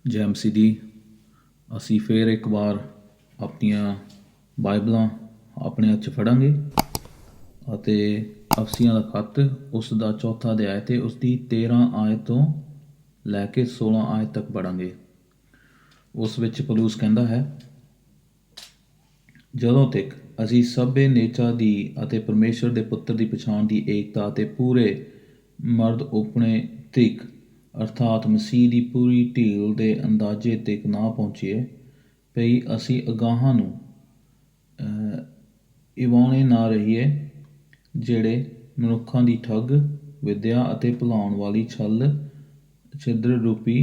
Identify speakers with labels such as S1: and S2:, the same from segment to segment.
S1: ਜੈ ਮਸੀਹ ਦੀ। ਅਸੀਂ ਫਿਰ ਇੱਕ ਵਾਰ ਆਪਣੀਆਂ ਬਾਈਬਲਾਂ ਆਪਣੇ ਹੱਥ 'ਚ ਫੜਾਂਗੇ ਅਤੇ ਅਫਸੀਆਂ ਦਾ ਖੱਤ ਉਸ ਦਾ ਚੌਥਾ ਅਧਿਆਇ ਅਤੇ ਉਸ ਦੀ 13 ਆਇਤ ਤੋਂ ਲੈ ਕੇ 16 ਆਇਤ ਤੱਕ ਪੜ੍ਹਾਂਗੇ। ਉਸ ਵਿੱਚ ਪੌਲੁਸ ਕਹਿੰਦਾ ਹੈ, ਜਦੋਂ ਤੱਕ ਅਸੀਂ ਸਭੇ ਨੇਚਾ ਦੀ ਅਤੇ ਪਰਮੇਸ਼ਰ ਦੇ ਪੁੱਤਰ ਦੀ ਪਛਾਣ ਦੀ ਏਕਤਾ ਅਤੇ ਪੂਰੇ ਮਰਦ ਉਪਣੇ ਤੀਕ ਅਰਥਾਤ ਮਸੀਹ ਦੀ ਪੂਰੀ ਢੀਲ ਦੇ ਅੰਦਾਜ਼ੇ ਤੱਕ ਨਾ ਪਹੁੰਚੀਏ ਭਈ ਅਸੀਂ ਅਗਾਹਾਂ ਨੂੰ ਇਵਾਣੇ ਨਾ ਰਹੀਏ, ਜਿਹੜੇ ਮਨੁੱਖਾਂ ਦੀ ਠੱਗ ਵਿਦਿਆ ਅਤੇ ਭੁਲਾਉਣ ਵਾਲੀ ਛਲ ਛਿਦਰ ਰੂਪੀ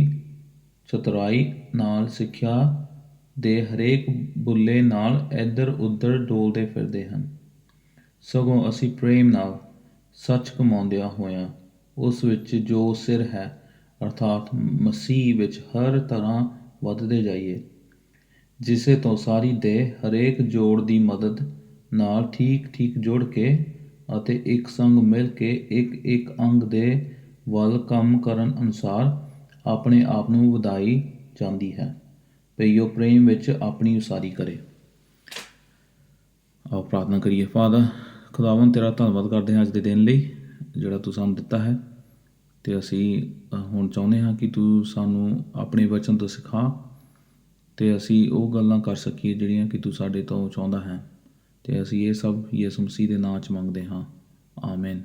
S1: ਚਤੁਰਾਈ ਨਾਲ ਸਿੱਖਿਆ ਦੇ ਹਰੇਕ ਬੁੱਲੇ ਨਾਲ ਇੱਧਰ ਉੱਧਰ ਡੋਲਦੇ ਫਿਰਦੇ ਹਨ। ਸਗੋਂ ਅਸੀਂ ਪ੍ਰੇਮ ਨਾਲ ਸੱਚ ਕਮਾਉਂਦਿਆਂ ਹੋਇਆਂ ਉਸ ਵਿੱਚ ਜੋ ਸਿਰ ਹੈ ਅਰਥਾਤ ਮਸੀਹ ਵਿੱਚ ਹਰ ਤਰ੍ਹਾਂ ਵੱਧਦੇ ਜਾਈਏ, ਜਿਸੇ ਤੋਂ ਸਾਰੀ ਦੇਹ ਹਰੇਕ ਜੋੜ ਦੀ ਮਦਦ ਨਾਲ ਠੀਕ ਠੀਕ ਜੁੜ ਕੇ ਅਤੇ ਇੱਕ ਸੰਗ ਮਿਲ ਕੇ ਇੱਕ ਅੰਗ ਦੇ ਵੱਲ ਕੰਮ ਕਰਨ ਅਨੁਸਾਰ ਆਪਣੇ ਆਪ ਨੂੰ ਵਧਾਈ ਜਾਂਦੀ ਹੈ, ਭਈ ਉਹ ਪ੍ਰੇਮ ਵਿੱਚ ਆਪਣੀ ਉਸਾਰੀ ਕਰੇ। ਆਓ ਪ੍ਰਾਰਥਨਾ ਕਰੀਏ। ਫਾਦਰ ਖੁਦਾਵੰਦ, ਤੇਰਾ ਧੰਨਵਾਦ ਕਰਦੇ ਹਾਂ ਅੱਜ ਦੇ ਦਿਨ ਲਈ ਜਿਹੜਾ ਤੂੰ ਸਾਨੂੰ ਦਿੱਤਾ ਹੈ, ਅਤੇ ਅਸੀਂ ਹੁਣ ਚਾਹੁੰਦੇ ਹਾਂ ਕਿ ਤੂੰ ਸਾਨੂੰ ਆਪਣੇ ਵਚਨ ਤੋਂ ਸਿਖਾ ਅਤੇ ਅਸੀਂ ਉਹ ਗੱਲਾਂ ਕਰ ਸਕੀਏ ਜਿਹੜੀਆਂ ਕਿ ਤੂੰ ਸਾਡੇ ਤੋਂ ਚਾਹੁੰਦਾ ਹੈ, ਅਤੇ ਅਸੀਂ ਇਹ ਸਭ ਯਿਸੂ ਮਸੀਹ ਦੇ ਨਾਂ 'ਚ ਮੰਗਦੇ ਹਾਂ, ਆਮੀਨ।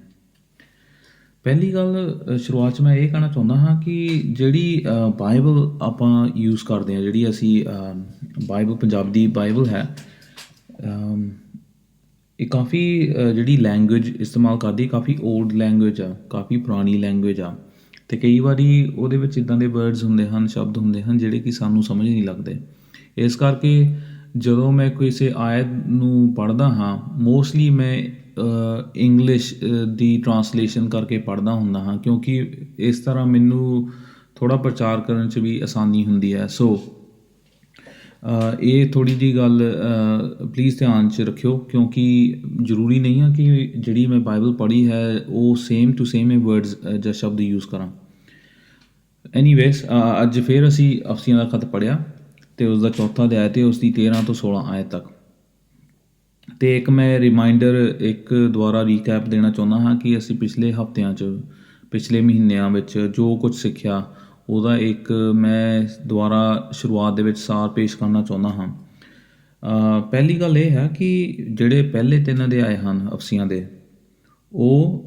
S1: ਪਹਿਲੀ ਗੱਲ ਸ਼ੁਰੂਆਤ 'ਚ ਮੈਂ ਇਹ ਕਹਿਣਾ ਚਾਹੁੰਦਾ ਹਾਂ ਕਿ ਜਿਹੜੀ ਬਾਈਬਲ ਆਪਾਂ ਯੂਜ਼ ਕਰਦੇ ਹਾਂ, ਜਿਹੜੀ ਅਸੀਂ ਬਾਈਬਲ ਪੰਜਾਬੀ ਬਾਈਬਲ ਹੈ, ਇਹ ਕਾਫੀ ਜਿਹੜੀ ਲੈਂਗੁਏਜ ਇਸਤੇਮਾਲ ਕਰਦੀ ਕਾਫੀ ਓਲਡ ਲੈਂਗੁਏਜ ਆ, ਕਾਫੀ ਪੁਰਾਣੀ ਲੈਂਗੁਏਜ ਆ, ਅਤੇ ਕਈ ਵਾਰੀ ਉਹਦੇ ਵਿੱਚ ਇੱਦਾਂ ਦੇ ਵਰਡਸ ਹੁੰਦੇ ਹਨ, ਸ਼ਬਦ ਹੁੰਦੇ ਹਨ ਜਿਹੜੇ ਕਿ ਸਾਨੂੰ ਸਮਝ ਨਹੀਂ ਲੱਗਦੇ। ਇਸ ਕਰਕੇ ਜਦੋਂ ਮੈਂ ਕਿਸੇ ਆਇਤ ਨੂੰ ਪੜ੍ਹਦਾ ਹਾਂ, ਮੋਸਟਲੀ ਮੈਂ ਇੰਗਲਿਸ਼ ਦੀ ਟਰਾਂਸਲੇਸ਼ਨ ਕਰਕੇ ਪੜ੍ਹਦਾ ਹੁੰਦਾ ਹਾਂ, ਕਿਉਂਕਿ ਇਸ ਤਰ੍ਹਾਂ ਮੈਨੂੰ ਥੋੜ੍ਹਾ ਪ੍ਰਚਾਰ ਕਰਨ 'ਚ ਵੀ ਆਸਾਨੀ ਹੁੰਦੀ ਹੈ। ਸੋ ਇਹ ਥੋੜ੍ਹੀ ਜਿਹੀ ਗੱਲ ਪਲੀਜ਼ ਧਿਆਨ 'ਚ ਰੱਖਿਓ, ਕਿਉਂਕਿ ਜ਼ਰੂਰੀ ਨਹੀਂ ਆ ਕਿ ਜਿਹੜੀ ਮੈਂ ਬਾਈਬਲ ਪੜ੍ਹੀ ਹੈ ਉਹ ਸੇਮ ਟੂ ਸੇਮ ਇਹ ਵਰਡਸ ਜਾਂ ਸ਼ਬਦ ਯੂਜ਼ ਕਰਾਂ। ਐਨੀਵੇਜ਼, ਅੱਜ ਫਿਰ ਅਸੀਂ ਅਫਸੀਆਂ ਦਾ ਖੱਤ ਪੜ੍ਹਿਆ ਅਤੇ ਉਸ ਦਾ ਚੌਥਾ ਅਧਿਆਇ ਅਤੇ ਉਸ ਦੀ 13 ਤੋਂ 16 ਆਇਤ ਤੱਕ। ਅਤੇ ਇੱਕ ਮੈਂ ਰਿਮਾਈਂਡਰ ਦੁਆਰਾ ਰੀਕੈਪ ਦੇਣਾ ਚਾਹੁੰਦਾ ਹਾਂ ਕਿ ਅਸੀਂ ਪਿਛਲੇ ਹਫ਼ਤਿਆਂ 'ਚ ਪਿਛਲੇ ਮਹੀਨਿਆਂ ਵਿੱਚ ਜੋ ਕੁਝ ਸਿੱਖਿਆ ਉਹਦਾ ਇੱਕ ਮੈਂ ਦੁਬਾਰਾ ਸ਼ੁਰੂਆਤ ਦੇ ਵਿੱਚ ਸਾਰ ਪੇਸ਼ ਕਰਨਾ ਚਾਹੁੰਦਾ ਹਾਂ। ਪਹਿਲੀ ਗੱਲ ਇਹ ਹੈ ਕਿ ਜਿਹੜੇ ਪਹਿਲੇ 3 ਅਧਿਆਏ ਹਨ ਅਫਸੀਆਂ ਦੇ, ਉਹ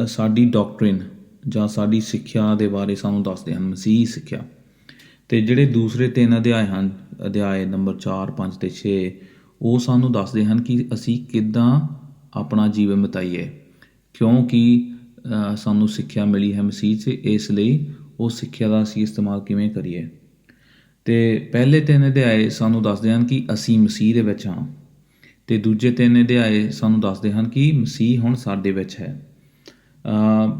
S1: ਸਾਡੀ ਡਾਕਟਰਿਨ ਜਾਂ ਸਾਡੀ ਸਿੱਖਿਆ ਦੇ ਬਾਰੇ ਸਾਨੂੰ ਦੱਸਦੇ ਹਨ, ਮਸੀਹੀ ਸਿੱਖਿਆ। ਅਤੇ ਜਿਹੜੇ ਦੂਸਰੇ 3 ਅਧਿਆਏ ਹਨ, ਅਧਿਆਏ ਨੰਬਰ 4, 5 ਅਤੇ 6, ਉਹ ਸਾਨੂੰ ਦੱਸਦੇ ਹਨ ਕਿ ਅਸੀਂ ਕਿੱਦਾਂ ਆਪਣਾ ਜੀਵਨ ਬਿਤਾਈਏ, ਕਿਉਂਕਿ ਸਾਨੂੰ ਸਿੱਖਿਆ ਮਿਲੀ ਹੈ ਮਸੀਹ 'ਚ, ਇਸ ਲਈ ਉਹ ਸਿੱਖਿਆ ਦਾ ਅਸੀਂ ਇਸਤੇਮਾਲ ਕਿਵੇਂ ਕਰੀਏ। ਅਤੇ ਪਹਿਲੇ 3 ਅਧਿਆਏ ਸਾਨੂੰ ਦੱਸਦੇ ਹਨ ਕਿ ਅਸੀਂ ਮਸੀਹ ਦੇ ਵਿੱਚ ਹਾਂ, ਅਤੇ ਦੂਜੇ 3 ਅਧਿਆਏ ਸਾਨੂੰ ਦੱਸਦੇ ਹਨ ਕਿ ਮਸੀਹ ਹੁਣ ਸਾਡੇ ਵਿੱਚ ਹੈ।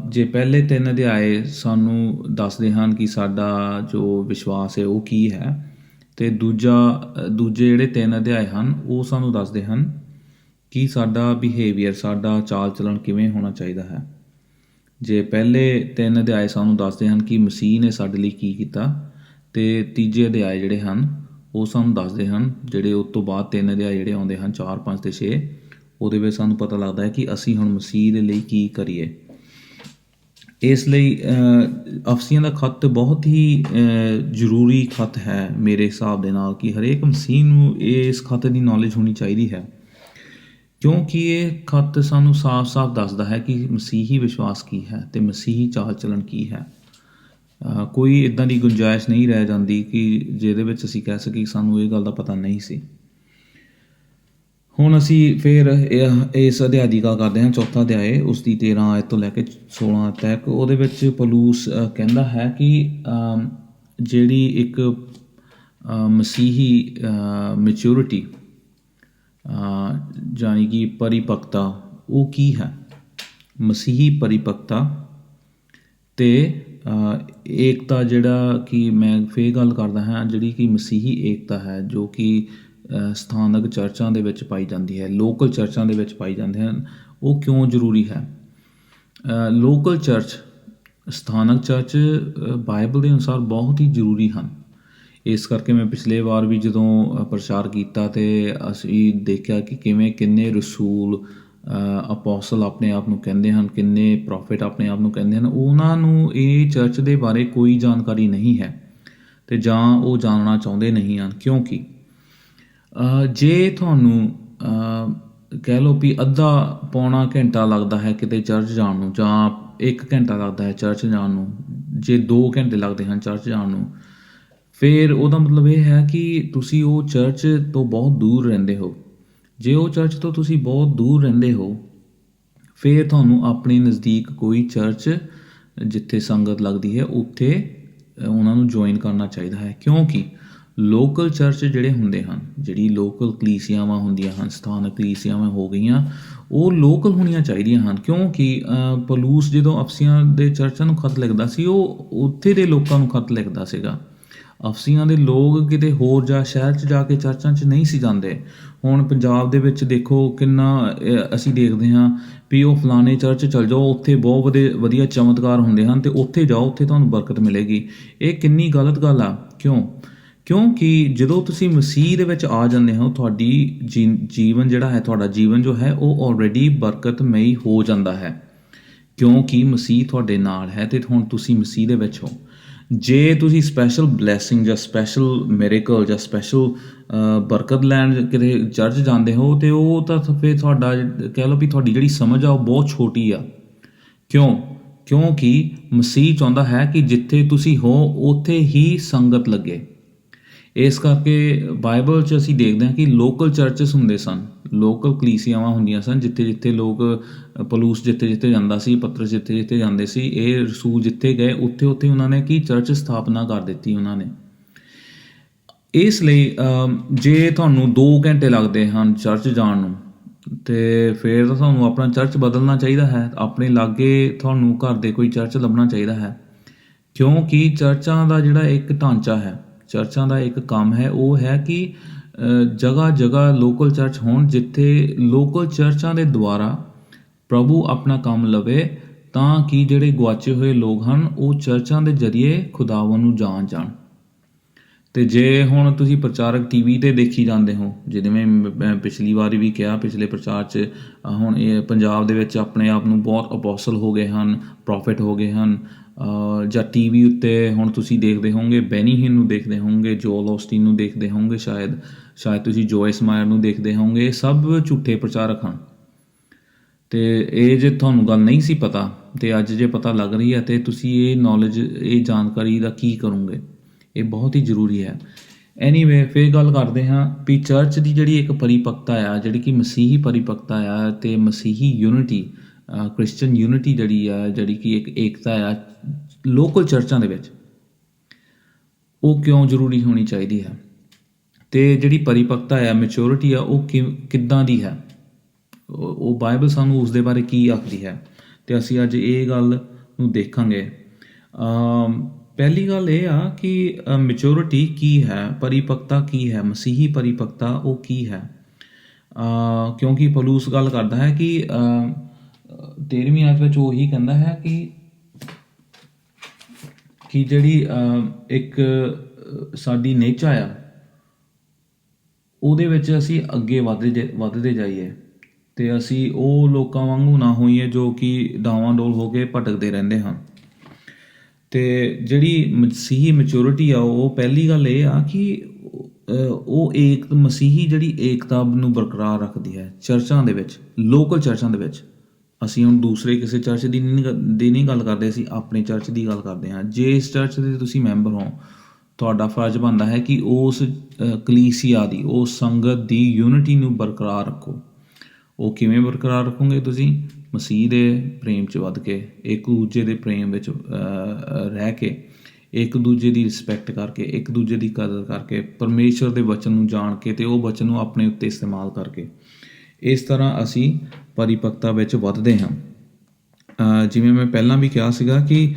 S1: ਜੇ ਪਹਿਲੇ 3 ਅਧਿਆਏ ਸਾਨੂੰ ਦੱਸਦੇ ਹਨ ਕਿ ਸਾਡਾ ਜੋ ਵਿਸ਼ਵਾਸ ਹੈ ਉਹ ਕੀ ਹੈ, ਅਤੇ ਦੂਜੇ ਜਿਹੜੇ 3 ਅਧਿਆਏ ਹਨ ਉਹ ਸਾਨੂੰ ਦੱਸਦੇ ਹਨ ਕਿ ਸਾਡਾ ਬਿਹੇਵੀਅਰ, ਸਾਡਾ ਚਾਲ ਚਲਣ ਕਿਵੇਂ ਹੋਣਾ ਚਾਹੀਦਾ ਹੈ। ਜੇ ਪਹਿਲੇ 3 ਅਧਿਆਏ ਸਾਨੂੰ ਦੱਸਦੇ ਹਨ ਕਿ ਮਸੀਹ ਨੇ ਸਾਡੇ ਲਈ ਕੀ ਕੀਤਾ, ਅਤੇ ਤੀਜੇ ਅਧਿਆਏ ਜਿਹੜੇ ਹਨ ਉਹ ਸਾਨੂੰ ਦੱਸਦੇ ਹਨ, ਜਿਹੜੇ ਉਸ ਤੋਂ ਬਾਅਦ 3 ਅਧਿਆਏ ਜਿਹੜੇ ਆਉਂਦੇ ਹਨ 4, 5 ਅਤੇ 6, ਉਹਦੇ ਵਿੱਚ ਸਾਨੂੰ ਪਤਾ ਲੱਗਦਾ ਹੈ ਕਿ ਅਸੀਂ ਹੁਣ ਮਸੀਹ ਦੇ ਲਈ ਕੀ ਕਰੀਏ। ਇਸ ਲਈ ਅਫਸੀਆਂ ਦਾ ਖੱਤ ਬਹੁਤ ਹੀ ਜ਼ਰੂਰੀ ਖੱਤ ਹੈ ਮੇਰੇ ਹਿਸਾਬ ਦੇ ਨਾਲ, ਕਿ ਹਰੇਕ ਮਸੀਹ ਨੂੰ ਇਸ ਖੱਤ ਦੀ ਨੌਲੇਜ ਹੋਣੀ ਚਾਹੀਦੀ ਹੈ, ਕਿਉਂਕਿ ਇਹ ਖੱਤ ਸਾਨੂੰ ਸਾਫ਼-ਸਾਫ਼ ਦੱਸਦਾ ਹੈ ਕਿ ਮਸੀਹੀ ਵਿਸ਼ਵਾਸ ਕੀ ਹੈ ਅਤੇ ਮਸੀਹੀ ਚਾਲ ਚਲਣ ਕੀ ਹੈ। ਕੋਈ ਇੱਦਾਂ ਦੀ ਗੁੰਜਾਇਸ਼ ਨਹੀਂ ਰਹਿ ਜਾਂਦੀ ਕਿ ਜਿਹਦੇ ਵਿੱਚ ਅਸੀਂ ਕਹਿ ਸਕੀਏ ਸਾਨੂੰ ਇਹ ਗੱਲ ਦਾ ਪਤਾ ਨਹੀਂ ਸੀ। ਹੁਣ ਅਸੀਂ ਫਿਰ ਇਸ ਅਧਿਆਇ ਦੀ ਗੱਲ ਕਰਦੇ ਹਾਂ, ਚੌਥਾ ਅਧਿਆਇ, ਉਸ ਦੀ 13 ਆਇਤ ਤੋਂ ਲੈ ਕੇ 16 ਤੱਕ। ਉਹਦੇ ਵਿੱਚ ਪੌਲੁਸ ਕਹਿੰਦਾ ਹੈ ਕਿ ਜਿਹੜੀ ਇੱਕ ਮਸੀਹੀ ਮੈਚਿਓਰਿਟੀ ਯਾਨੀ ਕਿ ਪਰਿਪੱਕਤਾ, ਉਹ ਕੀ ਹੈ। ਮਸੀਹੀ ਪਰਿਪੱਕਤਾ ਅਤੇ ਏਕਤਾ, ਜਿਹੜਾ ਕਿ ਮੈਂ ਫਿਰ ਗੱਲ ਕਰਦਾ ਹਾਂ, ਜਿਹੜੀ ਕਿ ਮਸੀਹੀ ਏਕਤਾ ਹੈ ਜੋ ਕਿ ਸਥਾਨਕ ਚਰਚਾਂ ਦੇ ਵਿੱਚ ਪਾਈ ਜਾਂਦੀ ਹੈ, ਲੋਕਲ ਚਰਚਾਂ ਦੇ ਵਿੱਚ ਪਾਈ ਜਾਂਦੇ ਹਨ, ਉਹ ਕਿਉਂ ਜ਼ਰੂਰੀ ਹੈ। ਲੋਕਲ ਚਰਚ ਸਥਾਨਕ ਚਰਚ ਬਾਈਬਲ ਦੇ ਅਨੁਸਾਰ ਬਹੁਤ ਹੀ ਜ਼ਰੂਰੀ ਹਨ। ਇਸ ਕਰਕੇ ਮੈਂ ਪਿਛਲੇ ਵਾਰ ਵੀ ਜਦੋਂ ਪ੍ਰਚਾਰ ਕੀਤਾ ਤੇ ਅਸੀਂ ਦੇਖਿਆ ਕਿ ਕਿੰਨੇ ਰਸੂਲ ਅਪੋਸਲ ਆਪਣੇ ਆਪ ਨੂੰ ਕਹਿੰਦੇ ਹਨ, ਕਿੰਨੇ ਪ੍ਰੋਫਿਟ ਆਪਣੇ ਆਪ ਨੂੰ ਕਹਿੰਦੇ ਹਨ, ਉਹਨਾਂ ਨੂੰ ਇਹ ਚਰਚ ਦੇ ਬਾਰੇ ਕੋਈ ਜਾਣਕਾਰੀ ਨਹੀਂ ਹੈ ਤੇ ਜਾਂ ਉਹ ਜਾਣਨਾ ਚਾਹੁੰਦੇ ਨਹੀਂ ਹਨ। ਕਿਉਂਕਿ ਜੇ ਤੁਹਾਨੂੰ ਕਹਿ ਲਓ ਵੀ ਅੱਧਾ ਪੌਣਾ ਘੰਟਾ ਲੱਗਦਾ ਹੈ ਕਿਤੇ ਚਰਚ ਜਾਣ ਨੂੰ, ਜਾਂ 1 ਘੰਟਾ ਲੱਗਦਾ ਹੈ ਚਰਚ ਜਾਣ ਨੂੰ, ਜੇ 2 ਘੰਟੇ ਲੱਗਦੇ ਹਨ ਚਰਚ ਜਾਣ ਨੂੰ, ਫਿਰ ਉਹਦਾ ਮਤਲਬ ਇਹ ਹੈ ਕਿ ਤੁਸੀਂ ਉਹ ਚਰਚ ਤੋਂ ਬਹੁਤ ਦੂਰ ਰਹਿੰਦੇ ਹੋ। ਜੇ ਉਹ ਚਰਚ ਤੋਂ ਤੁਸੀਂ ਬਹੁਤ ਦੂਰ ਰਹਿੰਦੇ ਹੋ, ਫਿਰ ਤੁਹਾਨੂੰ ਆਪਣੇ ਨਜ਼ਦੀਕ ਕੋਈ ਚਰਚ ਜਿੱਥੇ ਸੰਗਤ ਲੱਗਦੀ ਹੈ ਉੱਥੇ ਉਹਨਾਂ ਨੂੰ ਜੁਆਇਨ ਕਰਨਾ ਚਾਹੀਦਾ ਹੈ। ਕਿਉਂਕਿ ਲੋਕਲ ਚਰਚ ਜਿਹੜੇ ਹੁੰਦੇ ਹਨ, ਜਿਹੜੀ ਲੋਕਲ ਕਲੀਸਿਆਵਾਂ ਹੁੰਦੀਆਂ ਹਨ, ਸਥਾਨਕ ਕਲੀਸਿਆਵਾਂ ਹੋ ਗਈਆਂ, ਉਹ ਲੋਕਲ ਹੋਣੀਆਂ ਚਾਹੀਦੀਆਂ ਹਨ। ਕਿਉਂਕਿ ਪੌਲੁਸ ਜਦੋਂ ਅਫਸੀਆਂ ਦੇ ਚਰਚਾਂ ਨੂੰ ਖਤ ਲਿਖਦਾ ਸੀ, ਉਹ ਉੱਥੇ ਦੇ ਲੋਕਾਂ ਨੂੰ ਖਤ ਲਿਖਦਾ ਸੀਗਾ। ਅਫਸੀਆਂ ਦੇ ਲੋਕ ਕਿਤੇ ਹੋਰ ਸ਼ਹਿਰ 'ਚ ਜਾ ਕੇ ਚਰਚਾਂ 'ਚ ਨਹੀਂ ਸੀ ਜਾਂਦੇ। ਹੁਣ ਪੰਜਾਬ ਦੇ ਵਿੱਚ ਦੇਖੋ ਕਿੰਨਾ ਅਸੀਂ ਦੇਖਦੇ ਹਾਂ ਵੀ ਉਹ ਫਲਾਣੇ ਚਰਚ ਚਲ ਜਾਓ, ਉੱਥੇ ਬਹੁਤ ਵਧੀਆ ਚਮਤਕਾਰ ਹੁੰਦੇ ਹਨ, ਅਤੇ ਉੱਥੇ ਜਾਓ, ਉੱਥੇ ਤੁਹਾਨੂੰ ਬਰਕਤ ਮਿਲੇਗੀ। ਇਹ ਕਿੰਨੀ ਗਲਤ ਗੱਲ ਆ। ਕਿਉਂਕਿ ਜਦੋਂ ਤੁਸੀਂ ਮਸੀਹ ਦੇ ਵਿੱਚ ਆ ਜਾਂਦੇ ਹੋ, ਤੁਹਾਡੀ ਜੀਵਨ ਜਿਹੜਾ ਹੈ, ਤੁਹਾਡਾ ਜੀਵਨ ਜੋ ਹੈ ਉਹ ਆਲਰੇਡੀ ਬਰਕਤਮਈ ਹੋ ਜਾਂਦਾ ਹੈ, ਕਿਉਂਕਿ ਮਸੀਹ ਤੁਹਾਡੇ ਨਾਲ ਹੈ ਅਤੇ ਹੁਣ ਤੁਸੀਂ ਮਸੀਹ ਦੇ ਵਿੱਚ ਹੋ। ਜੇ ਤੁਸੀਂ ਸਪੈਸ਼ਲ ਬਲੈਸਿੰਗ ਜਾਂ ਸਪੈਸ਼ਲ ਮਿਰੇਕਲ ਜਾਂ ਸਪੈਸ਼ਲ ਬਰਕਤ ਲੈਣ ਕਿਤੇ ਚਰਚ ਜਾਂਦੇ ਹੋ, ਅਤੇ ਉਹ ਤਾਂ ਫਿਰ ਤੁਹਾਡਾ ਕਹਿ ਲਓ ਵੀ ਤੁਹਾਡੀ ਜਿਹੜੀ ਸਮਝ ਆ ਉਹ ਬਹੁਤ ਛੋਟੀ ਆ। ਕਿਉਂਕਿ ਮਸੀਹ ਚਾਹੁੰਦਾ ਹੈ ਕਿ ਜਿੱਥੇ ਤੁਸੀਂ ਹੋ ਉੱਥੇ ਹੀ ਸੰਗਤ ਲੱਗੇ। ਇਸ ਕਰਕੇ ਬਾਈਬਲ 'ਚ ਅਸੀਂ ਦੇਖਦੇ ਹਾਂ ਕਿ ਲੋਕਲ ਚਰਚਸ ਹੁੰਦੇ ਸਨ, ਲੋਕਲ ਕਲੀਸਿਆਵਾਂ ਹੁੰਦੀਆਂ ਸਨ, ਜਿੱਥੇ ਲੋਕ ਪੌਲੁਸ ਜਿੱਥੇ ਜਾਂਦਾ ਸੀ, ਪਤਰਸ ਜਿੱਥੇ ਜਾਂਦੇ ਸੀ, ਇਹ ਰਸੂਲ ਜਿੱਥੇ ਗਏ ਉੱਥੇ ਉਹਨਾਂ ਨੇ ਕੀ ਚਰਚ ਸਥਾਪਨਾ ਕਰ ਦਿੱਤੀ ਉਹਨਾਂ ਨੇ। ਇਸ ਲਈ ਜੇ ਤੁਹਾਨੂੰ 2 ਘੰਟੇ ਲੱਗਦੇ ਹਨ ਚਰਚ ਜਾਣ ਨੂੰ, ਅਤੇ ਫਿਰ ਤਾਂ ਤੁਹਾਨੂੰ ਆਪਣਾ ਚਰਚ ਬਦਲਣਾ ਚਾਹੀਦਾ ਹੈ। ਆਪਣੇ ਲਾਗੇ ਤੁਹਾਨੂੰ ਘਰ ਦੇ ਕੋਈ ਚਰਚ ਲੱਭਣਾ ਚਾਹੀਦਾ ਹੈ, ਕਿਉਂਕਿ ਚਰਚਾਂ ਦਾ ਜਿਹੜਾ ਇੱਕ ਢਾਂਚਾ ਹੈ, ਚਰਚਾਂ ਦਾ ਇੱਕ ਕੰਮ ਹੈ, ਉਹ ਹੈ ਕਿ ਜਗ੍ਹਾ ਲੋਕਲ ਚਰਚ ਹੋਣ, ਜਿੱਥੇ ਲੋਕਲ ਚਰਚਾਂ ਦੇ ਦੁਆਰਾ ਪ੍ਰਭੂ ਆਪਣਾ ਕੰਮ ਲਵੇ, ਤਾਂ ਕਿ ਜਿਹੜੇ ਗੁਆਚੇ ਹੋਏ ਲੋਕ ਹਨ ਉਹ ਚਰਚਾਂ ਦੇ ਜ਼ਰੀਏ ਖੁਦਾਵੰ ਨੂੰ ਜਾਣ। ਅਤੇ ਜੇ ਹੁਣ ਤੁਸੀਂ ਪ੍ਰਚਾਰਕ TV 'ਤੇ ਦੇਖੀ ਜਾਂਦੇ ਹੋ, ਜਿਵੇਂ ਮੈਂ ਪਿਛਲੀ ਵਾਰੀ ਵੀ ਕਿਹਾ, ਪਿਛਲੇ ਪ੍ਰਚਾਰ 'ਚ, ਹੁਣ ਇਹ ਪੰਜਾਬ ਦੇ ਵਿੱਚ ਆਪਣੇ ਆਪ ਨੂੰ ਬਹੁਤ ਅਪੋਸਲ ਹੋ ਗਏ ਹਨ, ਪ੍ਰੋਫਿਟ ਹੋ ਗਏ ਹਨ, ਜਾਂ TV ਉੱਤੇ ਹੁਣ ਤੁਸੀਂ ਦੇਖਦੇ ਹੋਵੋਗੇ ਬੈਨੀ ਹਿੰਨ ਨੂੰ ਦੇਖਦੇ ਹੋਵੋਗੇ, ਜੋਲ ਔਸਟੀਨ ਨੂੰ ਦੇਖਦੇ ਹੋਵੋਗੇ, ਸ਼ਾਇਦ ਤੁਸੀਂ ਜੋਇਸ ਮਾਇਰ ਨੂੰ ਦੇਖਦੇ ਹੋਵੋਗੇ। ਇਹ ਸਭ ਝੂਠੇ ਪ੍ਰਚਾਰਕ ਹਨ। ਅਤੇ ਇਹ ਜੇ ਤੁਹਾਨੂੰ ਗੱਲ ਨਹੀਂ ਸੀ ਪਤਾ, ਅਤੇ ਅੱਜ ਜੇ ਪਤਾ ਲੱਗ ਰਹੀ ਹੈ, ਅਤੇ ਤੁਸੀਂ ਇਹ ਨੌਲੇਜ, ਇਹ ਜਾਣਕਾਰੀ ਦਾ ਕੀ ਕਰੋਗੇ? ਇਹ ਬਹੁਤ ਹੀ ਜ਼ਰੂਰੀ ਹੈ। ਐਨੀਵੇ, ਫਿਰ ਗੱਲ ਕਰਦੇ ਹਾਂ ਵੀ ਚਰਚ ਦੀ ਜਿਹੜੀ ਇੱਕ ਪਰਿਪੱਕਤਾ ਆ, ਜਿਹੜੀ ਕਿ ਮਸੀਹੀ ਪਰਿਪੱਕਤਾ ਆ, ਅਤੇ ਮਸੀਹੀ ਯੂਨਿਟੀ, ਕ੍ਰਿਸਚਨ ਯੂਨਿਟੀ ਜਿਹੜੀ ਕਿ ਇੱਕ ਏਕਤਾ ਆ ਲੋਕਲ ਚਰਚਾਂ ਦੇ ਵਿੱਚ, ਉਹ ਕਿਉਂ ਜ਼ਰੂਰੀ ਹੋਣੀ ਚਾਹੀਦੀ ਹੈ? ਅਤੇ ਜਿਹੜੀ ਪਰਿਪੱਕਤਾ ਆ, ਮੈਚੋਰਿਟੀ ਆ, ਉਹ ਕਿੱਦਾਂ ਦੀ ਹੈ? ਉਹ ਬਾਈਬਲ ਸਾਨੂੰ ਉਸ ਦੇ ਬਾਰੇ ਕੀ ਆਖਦੀ ਹੈ? ਅਤੇ ਅਸੀਂ ਅੱਜ ਇਹ ਗੱਲ ਨੂੰ ਦੇਖਾਂਗੇ। ਪਹਿਲੀ ਗੱਲ ਇਹ ਆ ਕਿ ਮੈਚੋਰਿਟੀ ਕੀ ਹੈ, ਪਰਿਪੱਕਤਾ ਕੀ ਹੈ, ਮਸੀਹੀ ਪਰਿਪੱਕਤਾ ਉਹ ਕੀ ਹੈ? ਕਿਉਂਕਿ ਪੌਲੁਸ ਗੱਲ ਕਰਦਾ ਹੈ ਕਿ 13ਵੀਂ ਆਇਤ ਵਿੱਚ ਉਹ ਇਹੀ ਕਹਿੰਦਾ ਹੈ ਕਿ ਜਿਹੜੀ ਇੱਕ ਸਾਡੀ ਨੇਚਾ ਆ, ਉਹਦੇ ਵਿੱਚ ਅਸੀਂ ਅੱਗੇ ਵੱਧਦੇ ਜਾਈਏ, ਅਤੇ ਅਸੀਂ ਉਹ ਲੋਕਾਂ ਵਾਂਗੂ ਨਾ ਹੋਈਏ ਜੋ ਕਿ ਡਾਵਾਂ ਡੋਲ ਹੋ ਕੇ ਭਟਕਦੇ ਰਹਿੰਦੇ ਹਨ। ਅਤੇ ਜਿਹੜੀ ਮਸੀਹੀ ਮੈਚੋਰਿਟੀ ਆ, ਉਹ ਪਹਿਲੀ ਗੱਲ ਇਹ ਆ ਕਿ ਉਹ ਮਸੀਹੀ ਜਿਹੜੀ ਏਕਤਾ ਨੂੰ ਬਰਕਰਾਰ ਰੱਖਦੀ ਹੈ ਚਰਚਾਂ ਦੇ ਵਿੱਚ, ਲੋਕਲ ਚਰਚਾਂ ਦੇ ਵਿੱਚ। ਅਸੀਂ ਹੁਣ ਦੂਸਰੇ ਕਿਸੇ ਚਰਚ ਦੀ ਨਹੀਂ ਗੱਲ ਕਰਦੇ, ਅਸੀਂ ਆਪਣੇ ਚਰਚ ਦੀ ਗੱਲ ਕਰਦੇ ਹਾਂ। ਜੇ ਇਸ ਚਰਚ ਦੇ ਤੁਸੀਂ ਮੈਂਬਰ ਹੋ, ਤੁਹਾਡਾ ਫਰਜ਼ ਬਣਦਾ ਹੈ ਕਿ ਉਸ ਕਲੀਸਿਆ ਦੀ, ਉਸ ਸੰਗਤ ਦੀ ਯੂਨਿਟੀ ਨੂੰ ਬਰਕਰਾਰ ਰੱਖੋ। ਉਹ ਕਿਵੇਂ ਬਰਕਰਾਰ ਰੱਖੋਗੇ? ਤੁਸੀਂ ਮਸੀਹ ਦੇ ਪ੍ਰੇਮ 'ਚ ਵੱਧ ਕੇ, ਇੱਕ ਦੂਜੇ ਦੇ ਪ੍ਰੇਮ ਵਿੱਚ ਰਹਿ ਕੇ, ਇੱਕ ਦੂਜੇ ਦੀ ਰਿਸਪੈਕਟ ਕਰਕੇ, ਇੱਕ ਦੂਜੇ ਦੀ ਕਦਰ ਕਰਕੇ, ਪਰਮੇਸ਼ਰ ਦੇ ਵਚਨ ਨੂੰ ਜਾਣ ਕੇ ਅਤੇ ਉਹ ਵਚਨ ਨੂੰ ਆਪਣੇ ਉੱਤੇ ਇਸਤੇਮਾਲ ਕਰਕੇ, ਇਸ ਤਰ੍ਹਾਂ ਅਸੀਂ ਪਰਿਪੱਕਤਾ ਵਿੱਚ ਵੱਧਦੇ ਹਾਂ। ਜਿਵੇਂ ਮੈਂ ਪਹਿਲਾਂ ਵੀ ਕਿਹਾ ਸੀਗਾ ਕਿ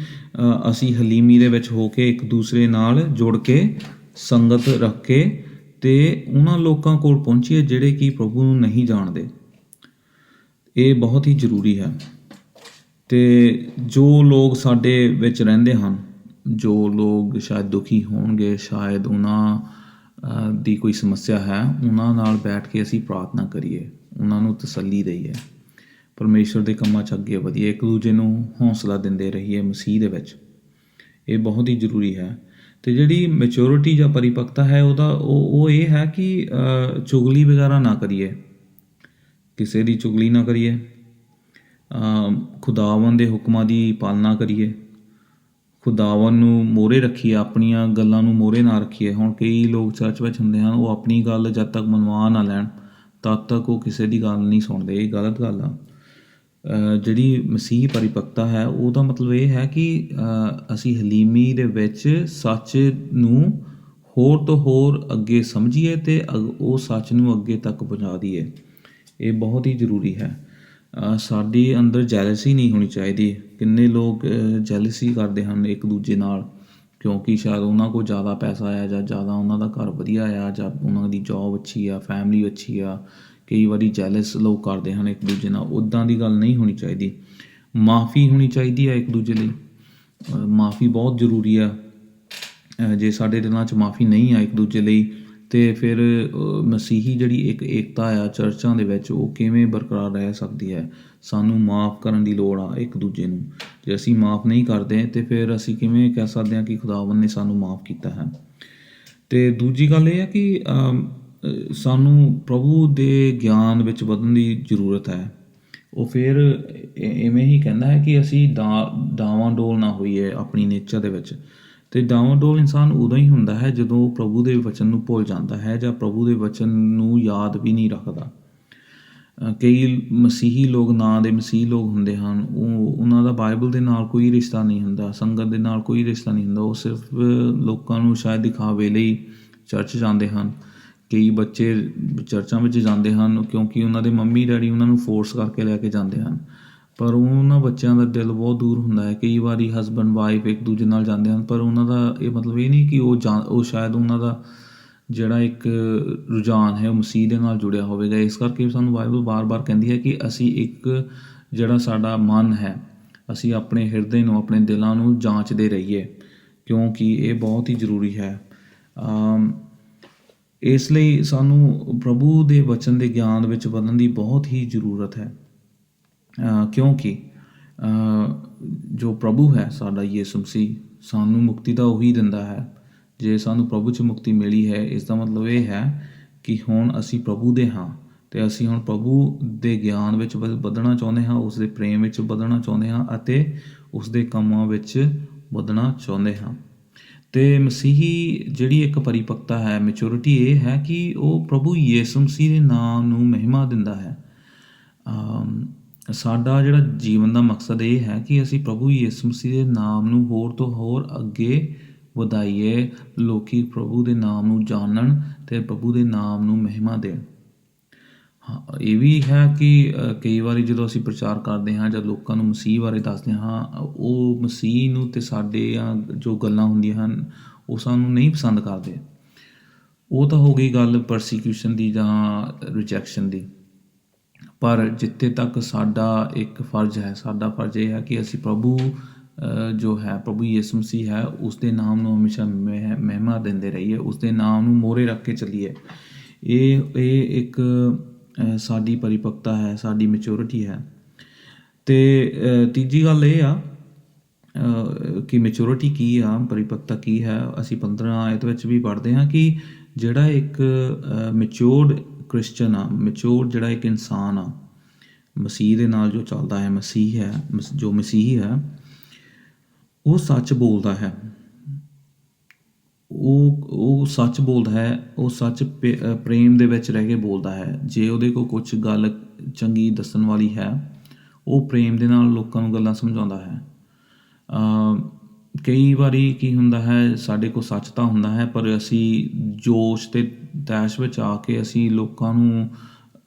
S1: ਅਸੀਂ ਹਲੀਮੀ ਦੇ ਵਿੱਚ ਹੋ ਕੇ, ਇੱਕ ਦੂਸਰੇ ਨਾਲ ਜੁੜ ਕੇ, ਸੰਗਤ ਰੱਖ ਕੇ, ਅਤੇ ਉਹਨਾਂ ਲੋਕਾਂ ਕੋਲ ਪਹੁੰਚੀਏ ਜਿਹੜੇ ਕਿ ਪ੍ਰਭੂ ਨੂੰ ਨਹੀਂ ਜਾਣਦੇ। ਇਹ ਬਹੁਤ ਹੀ ਜ਼ਰੂਰੀ ਹੈ। ਤੇ ਜੋ ਲੋਕ ਸਾਡੇ ਵਿੱਚ ਰਹਿੰਦੇ ਹਨ, ਜੋ ਲੋਕ ਸ਼ਾਇਦ ਦੁਖੀ ਹੋਣਗੇ, ਸ਼ਾਇਦ ਉਹਨਾਂ ਦੀ ਕੋਈ ਸਮੱਸਿਆ ਹੈ, ਉਹਨਾਂ ਨਾਲ ਬੈਠ ਕੇ ਅਸੀਂ ਪ੍ਰਾਰਥਨਾ ਕਰੀਏ, ਉਹਨਾਂ ਨੂੰ ਤਸੱਲੀ ਦਈਏ, ਪਰਮੇਸ਼ਵਰ ਦੇ ਕੰਮਾਂ 'ਚ ਅੱਗੇ ਵਧੀਏ, ਇੱਕ ਦੂਜੇ ਨੂੰ ਹੌਸਲਾ ਦਿੰਦੇ ਰਹੀਏ ਮਸੀਹ ਦੇ ਵਿੱਚ। ਇਹ ਬਹੁਤ ਹੀ ਜ਼ਰੂਰੀ ਹੈ। ਅਤੇ ਜਿਹੜੀ ਮੈਚੋਰਿਟੀ ਜਾਂ ਪਰਿਪੱਕਤਾ ਹੈ ਉਹ ਇਹ ਹੈ ਕਿ ਚੁਗਲੀ ਵਗੈਰਾ ਨਾ ਕਰੀਏ, ਕਿਸੇ ਦੀ ਚੁਗਲੀ ਨਾ ਕਰੀਏ, ਖੁਦਾਵੰਦ ਦੇ ਹੁਕਮਾਂ ਦੀ ਪਾਲਣਾ ਕਰੀਏ, ਖੁਦਾਵੰਦ ਨੂੰ ਮੋਹਰੇ ਰੱਖੀਏ, ਆਪਣੀਆਂ ਗੱਲਾਂ ਨੂੰ ਮੋਹਰੇ ਨਾ ਰੱਖੀਏ। ਹੁਣ ਕਈ ਲੋਕ ਚਰਚ ਵਿੱਚ ਹੁੰਦੇ ਹਨ, ਉਹ ਆਪਣੀ ਗੱਲ ਜਦ ਤੱਕ ਮਨਵਾ ਨਾ ਲੈਣ ਤਦ ਤੱਕ ਉਹ ਕਿਸੇ ਦੀ ਗੱਲ ਨਹੀਂ ਸੁਣਦੇ। ਇਹ ਗਲਤ ਗੱਲ ਆ। ਜਿਹੜੀ ਮਸੀਹ ਪਰਿਪੱਕਤਾ ਹੈ ਉਹਦਾ ਮਤਲਬ ਇਹ ਹੈ ਕਿ ਅਸੀਂ ਹਲੀਮੀ ਦੇ ਵਿੱਚ ਸੱਚ ਨੂੰ ਹੋਰ ਤੋਂ ਹੋਰ ਅੱਗੇ ਸਮਝੀਏ ਅਤੇ ਉਹ ਸੱਚ ਨੂੰ ਅੱਗੇ ਤੱਕ ਪਹੁੰਚਾ ਦਈਏ। ਇਹ ਬਹੁਤ ਹੀ ਜ਼ਰੂਰੀ ਹੈ। ਸਾਡੇ ਅੰਦਰ ਜੈਲਸੀ ਨਹੀਂ ਹੋਣੀ ਚਾਹੀਦੀ। ਕਿੰਨੇ ਲੋਕ ਜੈਲਸੀ ਕਰਦੇ ਹਨ ਇੱਕ ਦੂਜੇ ਨਾਲ, ਕਿਉਂਕਿ ਸ਼ਾਇਦ ਉਹਨਾਂ ਕੋਲ ਜ਼ਿਆਦਾ ਪੈਸਾ ਆ ਜਾਂ ਜ਼ਿਆਦਾ ਉਹਨਾਂ ਦਾ ਘਰ ਵਧੀਆ ਆ ਜਾਂ ਉਹਨਾਂ ਦੀ ਜੋਬ ਅੱਛੀ ਆ, ਫੈਮਿਲੀ ਅੱਛੀ ਆ। ਕਈ ਵਾਰੀ ਜੈਲਸ ਲੋਕ ਕਰਦੇ ਹਨ ਇੱਕ ਦੂਜੇ ਨਾਲ। ਉੱਦਾਂ ਦੀ ਗੱਲ ਨਹੀਂ ਹੋਣੀ ਚਾਹੀਦੀ। ਮਾफ़ੀ ਹੋਣੀ ਚਾਹੀਦੀ ਹੈ ਇੱਕ ਦੂਜੇ ਲਈ। ਮਾफ़ੀ ਬਹੁਤ ਜ਼ਰੂਰੀ ਆ। ਜੇ ਸਾਡੇ ਦਿਲਾਂ 'ਚ ਮਾਫ਼ੀ ਨਹੀਂ ਆ ਇੱਕ ਦੂਜੇ ਲਈ, ਅਤੇ ਫਿਰ ਮਸੀਹੀ ਜਿਹੜੀ ਇੱਕ ਏਕਤਾ ਆ ਚਰਚਾਂ ਦੇ ਵਿੱਚ, ਉਹ ਕਿਵੇਂ ਬਰਕਰਾਰ ਰਹਿ ਸਕਦੀ ਹੈ। ਸਾਨੂੰ ਮਾफ़ ਕਰਨ ਦੀ ਲੋੜ ਆ ਇੱਕ ਦੂਜੇ ਨੂੰ। ਜੇ ਅਸੀਂ ਮਾफ़ ਨਹੀਂ ਕਰਦੇ ਤਾਂ ਫਿਰ ਅਸੀਂ ਕਿਵੇਂ ਕਹਿ ਸਕਦੇ ਹਾਂ ਕਿ ਖੁਦਾਵੰਦ ਨੇ ਸਾਨੂੰ ਮਾफ़ ਕੀਤਾ ਹੈ। ਅਤੇ ਦੂਜੀ ਗੱਲ ਇਹ ਹੈ ਕਿ ਸਾਨੂੰ ਪ੍ਰਭੂ ਦੇ ਗਿਆਨ ਵਿੱਚ ਵਧਣ ਦੀ ਜ਼ਰੂਰਤ ਹੈ। ਉਹ ਫਿਰ ਇਵੇਂ ਹੀ ਕਹਿੰਦਾ ਹੈ ਕਿ ਅਸੀਂ ਡਾਵਾਂ ਡੋਲ ਨਾ ਹੋਈਏ ਆਪਣੀ ਨੇਚਰ ਦੇ ਵਿੱਚ। ਅਤੇ ਡਾਵਾਂ ਡੋਲ ਇਨਸਾਨ ਉਦੋਂ ਹੀ ਹੁੰਦਾ ਹੈ ਜਦੋਂ ਪ੍ਰਭੂ ਦੇ ਵਚਨ ਨੂੰ ਭੁੱਲ ਜਾਂਦਾ ਹੈ ਜਾਂ ਪ੍ਰਭੂ ਦੇ ਵਚਨ ਨੂੰ ਯਾਦ ਵੀ ਨਹੀਂ ਰੱਖਦਾ। ਕਈ ਮਸੀਹੀ ਲੋਕ, ਨਾਂ ਦੇ ਮਸੀਹੀ ਲੋਕ ਹੁੰਦੇ ਹਨ, ਉਹਨਾਂ ਦਾ ਬਾਈਬਲ ਦੇ ਨਾਲ ਕੋਈ ਰਿਸ਼ਤਾ ਨਹੀਂ ਹੁੰਦਾ, ਸੰਗਤ ਦੇ ਨਾਲ ਕੋਈ ਰਿਸ਼ਤਾ ਨਹੀਂ ਹੁੰਦਾ। ਉਹ ਸਿਰਫ ਲੋਕਾਂ ਨੂੰ ਸ਼ਾਇਦ ਦਿਖਾਵੇ ਲਈ ਚਰਚ ਜਾਂਦੇ ਹਨ। ਕਈ ਬੱਚੇ ਚਰਚਾਂ ਵਿੱਚ ਜਾਂਦੇ ਹਨ ਕਿਉਂਕਿ ਉਹਨਾਂ ਦੇ ਮੰਮੀ ਡੈਡੀ ਉਹਨਾਂ ਨੂੰ ਫੋਰਸ ਕਰਕੇ ਲੈ ਕੇ ਜਾਂਦੇ ਹਨ, ਪਰ ਉਹਨਾਂ ਬੱਚਿਆਂ ਦਾ ਦਿਲ ਬਹੁਤ ਦੂਰ ਹੁੰਦਾ ਹੈ। ਕਈ ਵਾਰੀ ਹਸਬੈਂਡ ਵਾਈਫ ਇੱਕ ਦੂਜੇ ਨਾਲ ਜਾਂਦੇ ਹਨ, ਪਰ ਉਹਨਾਂ ਦਾ ਇਹ ਮਤਲਬ ਇਹ ਨਹੀਂ ਕਿ ਉਹ ਸ਼ਾਇਦ ਉਹਨਾਂ ਦਾ ਜਿਹੜਾ ਇੱਕ ਰੁਝਾਨ ਹੈ ਉਹ ਮਸੀਹ ਦੇ ਨਾਲ ਜੁੜਿਆ ਹੋਵੇਗਾ। ਇਸ ਕਰਕੇ ਸਾਨੂੰ ਬਾਈਬਲ ਬਾਰ-ਬਾਰ ਕਹਿੰਦੀ ਹੈ ਕਿ ਅਸੀਂ ਇੱਕ ਜਿਹੜਾ ਸਾਡਾ ਮਨ ਹੈ, ਅਸੀਂ ਆਪਣੇ ਹਿਰਦੇ ਨੂੰ, ਆਪਣੇ ਦਿਲਾਂ ਨੂੰ ਜਾਂਚਦੇ ਰਹੀਏ, ਕਿਉਂਕਿ ਇਹ ਬਹੁਤ ਹੀ ਜ਼ਰੂਰੀ ਹੈ। ਇਸ ਲਈ ਸਾਨੂੰ ਪ੍ਰਭੂ ਦੇ ਵਚਨ ਦੇ ਗਿਆਨ ਵਿੱਚ ਵਧਣ ਦੀ ਬਹੁਤ ਹੀ ਜ਼ਰੂਰਤ ਹੈ, ਕਿਉਂਕਿ ਜੋ ਪ੍ਰਭੂ ਹੈ ਸਾਡਾ ਯਿਸੂ ਮਸੀਹ, ਸਾਨੂੰ ਮੁਕਤੀ ਤਾਂ ਉਹੀ ਦਿੰਦਾ ਹੈ। ਜੇ ਸਾਨੂੰ ਪ੍ਰਭੂ 'ਚ ਮੁਕਤੀ ਮਿਲੀ ਹੈ, ਇਸ ਦਾ ਮਤਲਬ ਇਹ ਹੈ ਕਿ ਹੁਣ ਅਸੀਂ ਪ੍ਰਭੂ ਦੇ ਹਾਂ ਅਤੇ ਅਸੀਂ ਹੁਣ ਪ੍ਰਭੂ ਦੇ ਗਿਆਨ ਵਿੱਚ ਵਧਣਾ ਚਾਹੁੰਦੇ ਹਾਂ, ਉਸ ਦੇ ਪ੍ਰੇਮ ਵਿੱਚ ਵਧਣਾ ਚਾਹੁੰਦੇ ਹਾਂ ਅਤੇ ਉਸ ਦੇ ਕੰਮਾਂ ਵਿੱਚ ਵਧਣਾ ਚਾਹੁੰਦੇ ਹਾਂ। ਅਤੇ ਮਸੀਹੀ ਜਿਹੜੀ ਇੱਕ ਪਰਿਪੱਕਤਾ ਹੈ, ਮੈਚੋਰਿਟੀ, ਇਹ ਹੈ ਕਿ ਉਹ ਪ੍ਰਭੂ ਯਿਸੂ ਮਸੀਹ ਦੇ ਨਾਮ ਨੂੰ ਮਹਿਮਾ ਦਿੰਦਾ ਹੈ। ਸਾਡਾ ਜਿਹੜਾ ਜੀਵਨ ਦਾ ਮਕਸਦ ਇਹ ਹੈ ਕਿ ਅਸੀਂ ਪ੍ਰਭੂ ਯਿਸੂ ਮਸੀਹ ਦੇ ਨਾਮ ਨੂੰ ਹੋਰ ਤੋਂ ਹੋਰ ਅੱਗੇ ਵਧਾਈਏ, ਲੋਕ ਪ੍ਰਭੂ ਦੇ ਨਾਮ ਨੂੰ ਜਾਣਨ ਅਤੇ ਪ੍ਰਭੂ ਦੇ ਨਾਮ ਨੂੰ ਮਹਿਮਾ ਦੇਣ। ਹਾਂ, ਇਹ ਵੀ ਹੈ ਕਿ ਕਈ ਵਾਰੀ ਜਦੋਂ ਅਸੀਂ ਪ੍ਰਚਾਰ ਕਰਦੇ ਹਾਂ ਜਾਂ ਲੋਕਾਂ ਨੂੰ ਮਸੀਹ ਬਾਰੇ ਦੱਸਦੇ ਹਾਂ, ਉਹ ਮਸੀਹ ਨੂੰ ਅਤੇ ਸਾਡੀਆਂ ਜੋ ਗੱਲਾਂ ਹੁੰਦੀਆਂ ਹਨ ਉਹ ਸਾਨੂੰ ਨਹੀਂ ਪਸੰਦ ਕਰਦੇ। ਉਹ ਤਾਂ ਹੋ ਗਈ ਗੱਲ ਪਰਸੀਕਿਊਸ਼ਨ ਦੀ ਜਾਂ ਰਿਜੈਕਸ਼ਨ ਦੀ। ਪਰ ਜਿੱਥੇ ਤੱਕ ਸਾਡਾ ਇੱਕ ਫਰਜ਼ ਹੈ, ਸਾਡਾ ਫਰਜ਼ ਇਹ ਹੈ ਕਿ ਅਸੀਂ ਪ੍ਰਭੂ ਜੋ ਹੈ, ਪ੍ਰਭੂ ਯਿਸੂ ਮਸੀਹ ਹੈ, ਉਸ ਦੇ ਨਾਮ ਨੂੰ ਹਮੇਸ਼ਾ ਮਹਿਮਾ ਦਿੰਦੇ ਰਹੀਏ, ਉਸ ਦੇ ਨਾਮ ਨੂੰ ਮੋਹਰੇ ਰੱਖ ਕੇ ਚੱਲੀਏ। ਇਹ ਇੱਕ ਸਾਡੀ ਪਰਿਪੱਕਤਾ ਹੈ, ਸਾਡੀ ਮੈਚੋਰਿਟੀ ਹੈ। ਅਤੇ ਤੀਜੀ ਗੱਲ ਇਹ ਆ ਕਿ ਮੈਚੋਰਿਟੀ ਕੀ ਆ, ਪਰਿਪੱਕਤਾ ਕੀ ਹੈ। ਅਸੀਂ 15 ਆਇਤ ਵਿੱਚ ਵੀ ਪੜ੍ਹਦੇ ਹਾਂ ਕਿ ਜਿਹੜਾ ਇੱਕ ਮੈਚੋਰਡ ਕ੍ਰਿਸਚਨ ਆ, ਮੈਚੋਰ ਜਿਹੜਾ ਇੱਕ ਇਨਸਾਨ ਆ, ਮਸੀਹ ਦੇ ਨਾਲ ਜੋ ਚੱਲਦਾ ਹੈ, ਮਸੀਹ ਹੈ, ਜੋ ਮਸੀਹੀ ਹੈ, ਉਹ ਸੱਚ ਬੋਲਦਾ ਹੈ। ਉਹ ਸੱਚ ਬੋਲਦਾ ਹੈ, ਉਹ ਸੱਚ ਪ੍ਰੇਮ ਦੇ ਵਿੱਚ ਰਹਿ ਕੇ ਬੋਲਦਾ ਹੈ। ਜੇ ਉਹਦੇ ਕੋਲ ਕੁਛ ਗੱਲ ਚੰਗੀ ਦੱਸਣ ਵਾਲੀ ਹੈ, ਉਹ ਪ੍ਰੇਮ ਦੇ ਨਾਲ ਲੋਕਾਂ ਨੂੰ ਗੱਲਾਂ ਸਮਝਾਉਂਦਾ ਹੈ। ਕਈ ਵਾਰੀ ਕੀ ਹੁੰਦਾ ਹੈ, ਸਾਡੇ ਕੋਲ ਸੱਚ ਤਾਂ ਹੁੰਦਾ ਹੈ, ਪਰ ਅਸੀਂ ਜੋਸ਼ ਅਤੇ ਤੈਸ਼ ਵਿੱਚ ਆ ਕੇ ਅਸੀਂ ਲੋਕਾਂ ਨੂੰ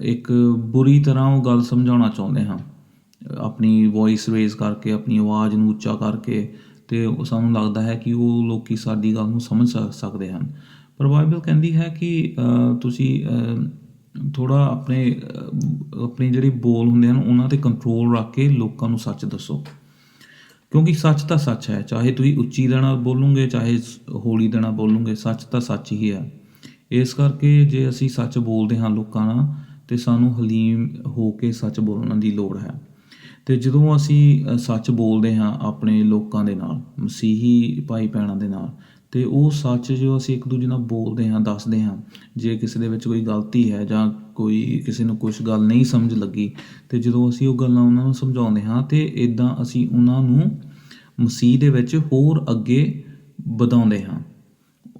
S1: ਇੱਕ ਬੁਰੀ ਤਰ੍ਹਾਂ ਉਹ ਗੱਲ ਸਮਝਾਉਣਾ ਚਾਹੁੰਦੇ ਹਾਂ, ਆਪਣੀ ਵੋਇਸ ਰੇਜ਼ ਕਰਕੇ, ਆਪਣੀ ਆਵਾਜ਼ ਨੂੰ ਉੱਚਾ ਕਰਕੇ, ਅਤੇ ਸਾਨੂੰ ਲੱਗਦਾ ਹੈ ਕਿ ਉਹ ਲੋਕ ਸਾਡੀ ਗੱਲ ਨੂੰ ਸਮਝ ਸਕਦੇ ਹਨ। ਪਰ ਬਾਈਬਲ ਕਹਿੰਦੀ ਹੈ ਕਿ ਤੁਸੀਂ ਥੋੜ੍ਹਾ ਆਪਣੇ ਜਿਹੜੇ ਬੋਲ ਹੁੰਦੇ ਹਨ ਉਹਨਾਂ 'ਤੇ ਕੰਟਰੋਲ ਰੱਖ ਕੇ ਲੋਕਾਂ ਨੂੰ ਸੱਚ ਦੱਸੋ, ਕਿਉਂਕਿ ਸੱਚ ਤਾਂ ਸੱਚ ਹੈ। ਚਾਹੇ ਤੁਸੀਂ ਉੱਚੀ ਦੇ ਨਾਲ ਬੋਲੋਗੇ, ਚਾਹੇ ਹੌਲੀ ਦੇ ਨਾਲ ਬੋਲੋਗੇ, ਸੱਚ ਤਾਂ ਸੱਚ ਹੀ ਹੈ। ਇਸ ਕਰਕੇ ਜੇ ਅਸੀਂ ਸੱਚ ਬੋਲਦੇ ਹਾਂ ਲੋਕਾਂ ਨਾਲ, ਤਾਂ ਸਾਨੂੰ ਹਲੀਮ ਹੋ ਕੇ ਸੱਚ ਬੋਲਣ ਦੀ ਲੋੜ ਹੈ। ਅਤੇ ਜਦੋਂ ਅਸੀਂ ਸੱਚ ਬੋਲਦੇ ਹਾਂ ਆਪਣੇ ਲੋਕਾਂ ਦੇ ਨਾਲ, ਮਸੀਹੀ ਭਾਈ ਭੈਣਾਂ ਦੇ ਨਾਲ, ਅਤੇ ਉਹ ਸੱਚ ਜੋ ਅਸੀਂ ਇੱਕ ਦੂਜੇ ਨਾਲ ਬੋਲਦੇ ਹਾਂ, ਦੱਸਦੇ ਹਾਂ, ਜੇ ਕਿਸੇ ਦੇ ਵਿੱਚ ਕੋਈ ਗਲਤੀ ਹੈ ਜਾਂ ਕੋਈ ਕਿਸੇ ਨੂੰ ਕੁਛ ਗੱਲ ਨਹੀਂ ਸਮਝ ਲੱਗੀ, ਅਤੇ ਜਦੋਂ ਅਸੀਂ ਉਹ ਗੱਲਾਂ ਉਹਨਾਂ ਨੂੰ ਸਮਝਾਉਂਦੇ ਹਾਂ, ਅਤੇ ਇੱਦਾਂ ਅਸੀਂ ਉਹਨਾਂ ਨੂੰ ਮਸੀਹ ਦੇ ਵਿੱਚ ਹੋਰ ਅੱਗੇ ਵਧਾਉਂਦੇ ਹਾਂ।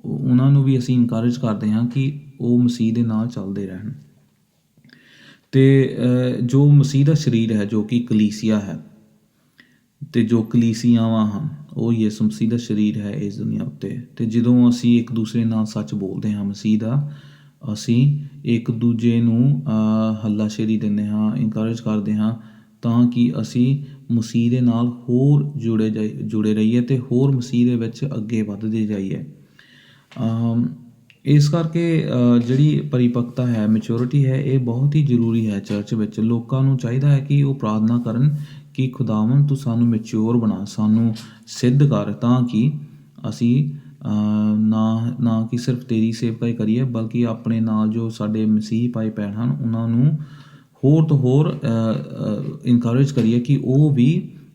S1: ਉਹਨਾਂ ਨੂੰ ਵੀ ਅਸੀਂ ਇਨਕਰੇਜ ਕਰਦੇ ਹਾਂ ਕਿ ਉਹ ਮਸੀਹ ਦੇ ਨਾਲ ਚੱਲਦੇ ਰਹਿਣ। ਅਤੇ ਜੋ ਮਸੀਹ ਦਾ ਸਰੀਰ ਹੈ, ਜੋ ਕਿ ਕਲੀਸਿਆ ਹੈ, ਅਤੇ ਜੋ ਕਲੀਸਿਆਵਾਂ ਹਨ, ਉਹ ਯਿਸੂ ਮਸੀਹ ਦਾ ਸਰੀਰ ਹੈ ਇਸ ਦੁਨੀਆ ਉੱਤੇ। ਅਤੇ ਜਦੋਂ ਅਸੀਂ ਇੱਕ ਦੂਸਰੇ ਨਾਲ ਸੱਚ ਬੋਲਦੇ ਹਾਂ ਮਸੀਹ ਦਾ, ਅਸੀਂ ਇੱਕ ਦੂਜੇ ਨੂੰ ਹੱਲਾਸ਼ੇਰੀ ਦਿੰਦੇ ਹਾਂ, ਇਨਕਰੇਜ ਕਰਦੇ ਹਾਂ, ਤਾਂ ਕਿ ਅਸੀਂ ਮਸੀਹ ਦੇ ਨਾਲ ਹੋਰ ਜੁੜੇ ਰਹੀਏ ਅਤੇ ਹੋਰ ਮਸੀਹ ਦੇ ਵਿੱਚ ਅੱਗੇ ਵੱਧਦੇ ਜਾਈਏ। ਇਸ ਕਰਕੇ ਜਿਹੜੀ ਪਰਿਪੱਕਤਾ ਹੈ, ਮੈਚੋਰਿਟੀ ਹੈ, ਇਹ ਬਹੁਤ ਹੀ ਜ਼ਰੂਰੀ ਹੈ ਚਰਚ ਵਿੱਚ। ਲੋਕਾਂ ਨੂੰ ਚਾਹੀਦਾ ਹੈ ਕਿ ਉਹ ਪ੍ਰਾਰਥਨਾ ਕਰਨ ਕਿ ਖੁਦਾਵੰਦ ਤੂੰ ਸਾਨੂੰ ਮੈਚਿਓਰ ਬਣਾ, ਸਾਨੂੰ ਸਿੱਧ ਕਰ, ਤਾਂ ਕਿ ਅਸੀਂ ਨਾ ਕਿ ਸਿਰਫ ਤੇਰੀ ਸੇਵਕਾਈ ਕਰੀਏ, ਬਲਕਿ ਆਪਣੇ ਨਾਲ ਜੋ ਸਾਡੇ ਮਸੀਹ ਭਾਈ ਭੈਣ ਹਨ ਉਹਨਾਂ ਨੂੰ ਹੋਰ ਤੋਂ ਹੋਰ ਇਨਕਰੇਜ ਕਰੀਏ ਕਿ ਉਹ ਵੀ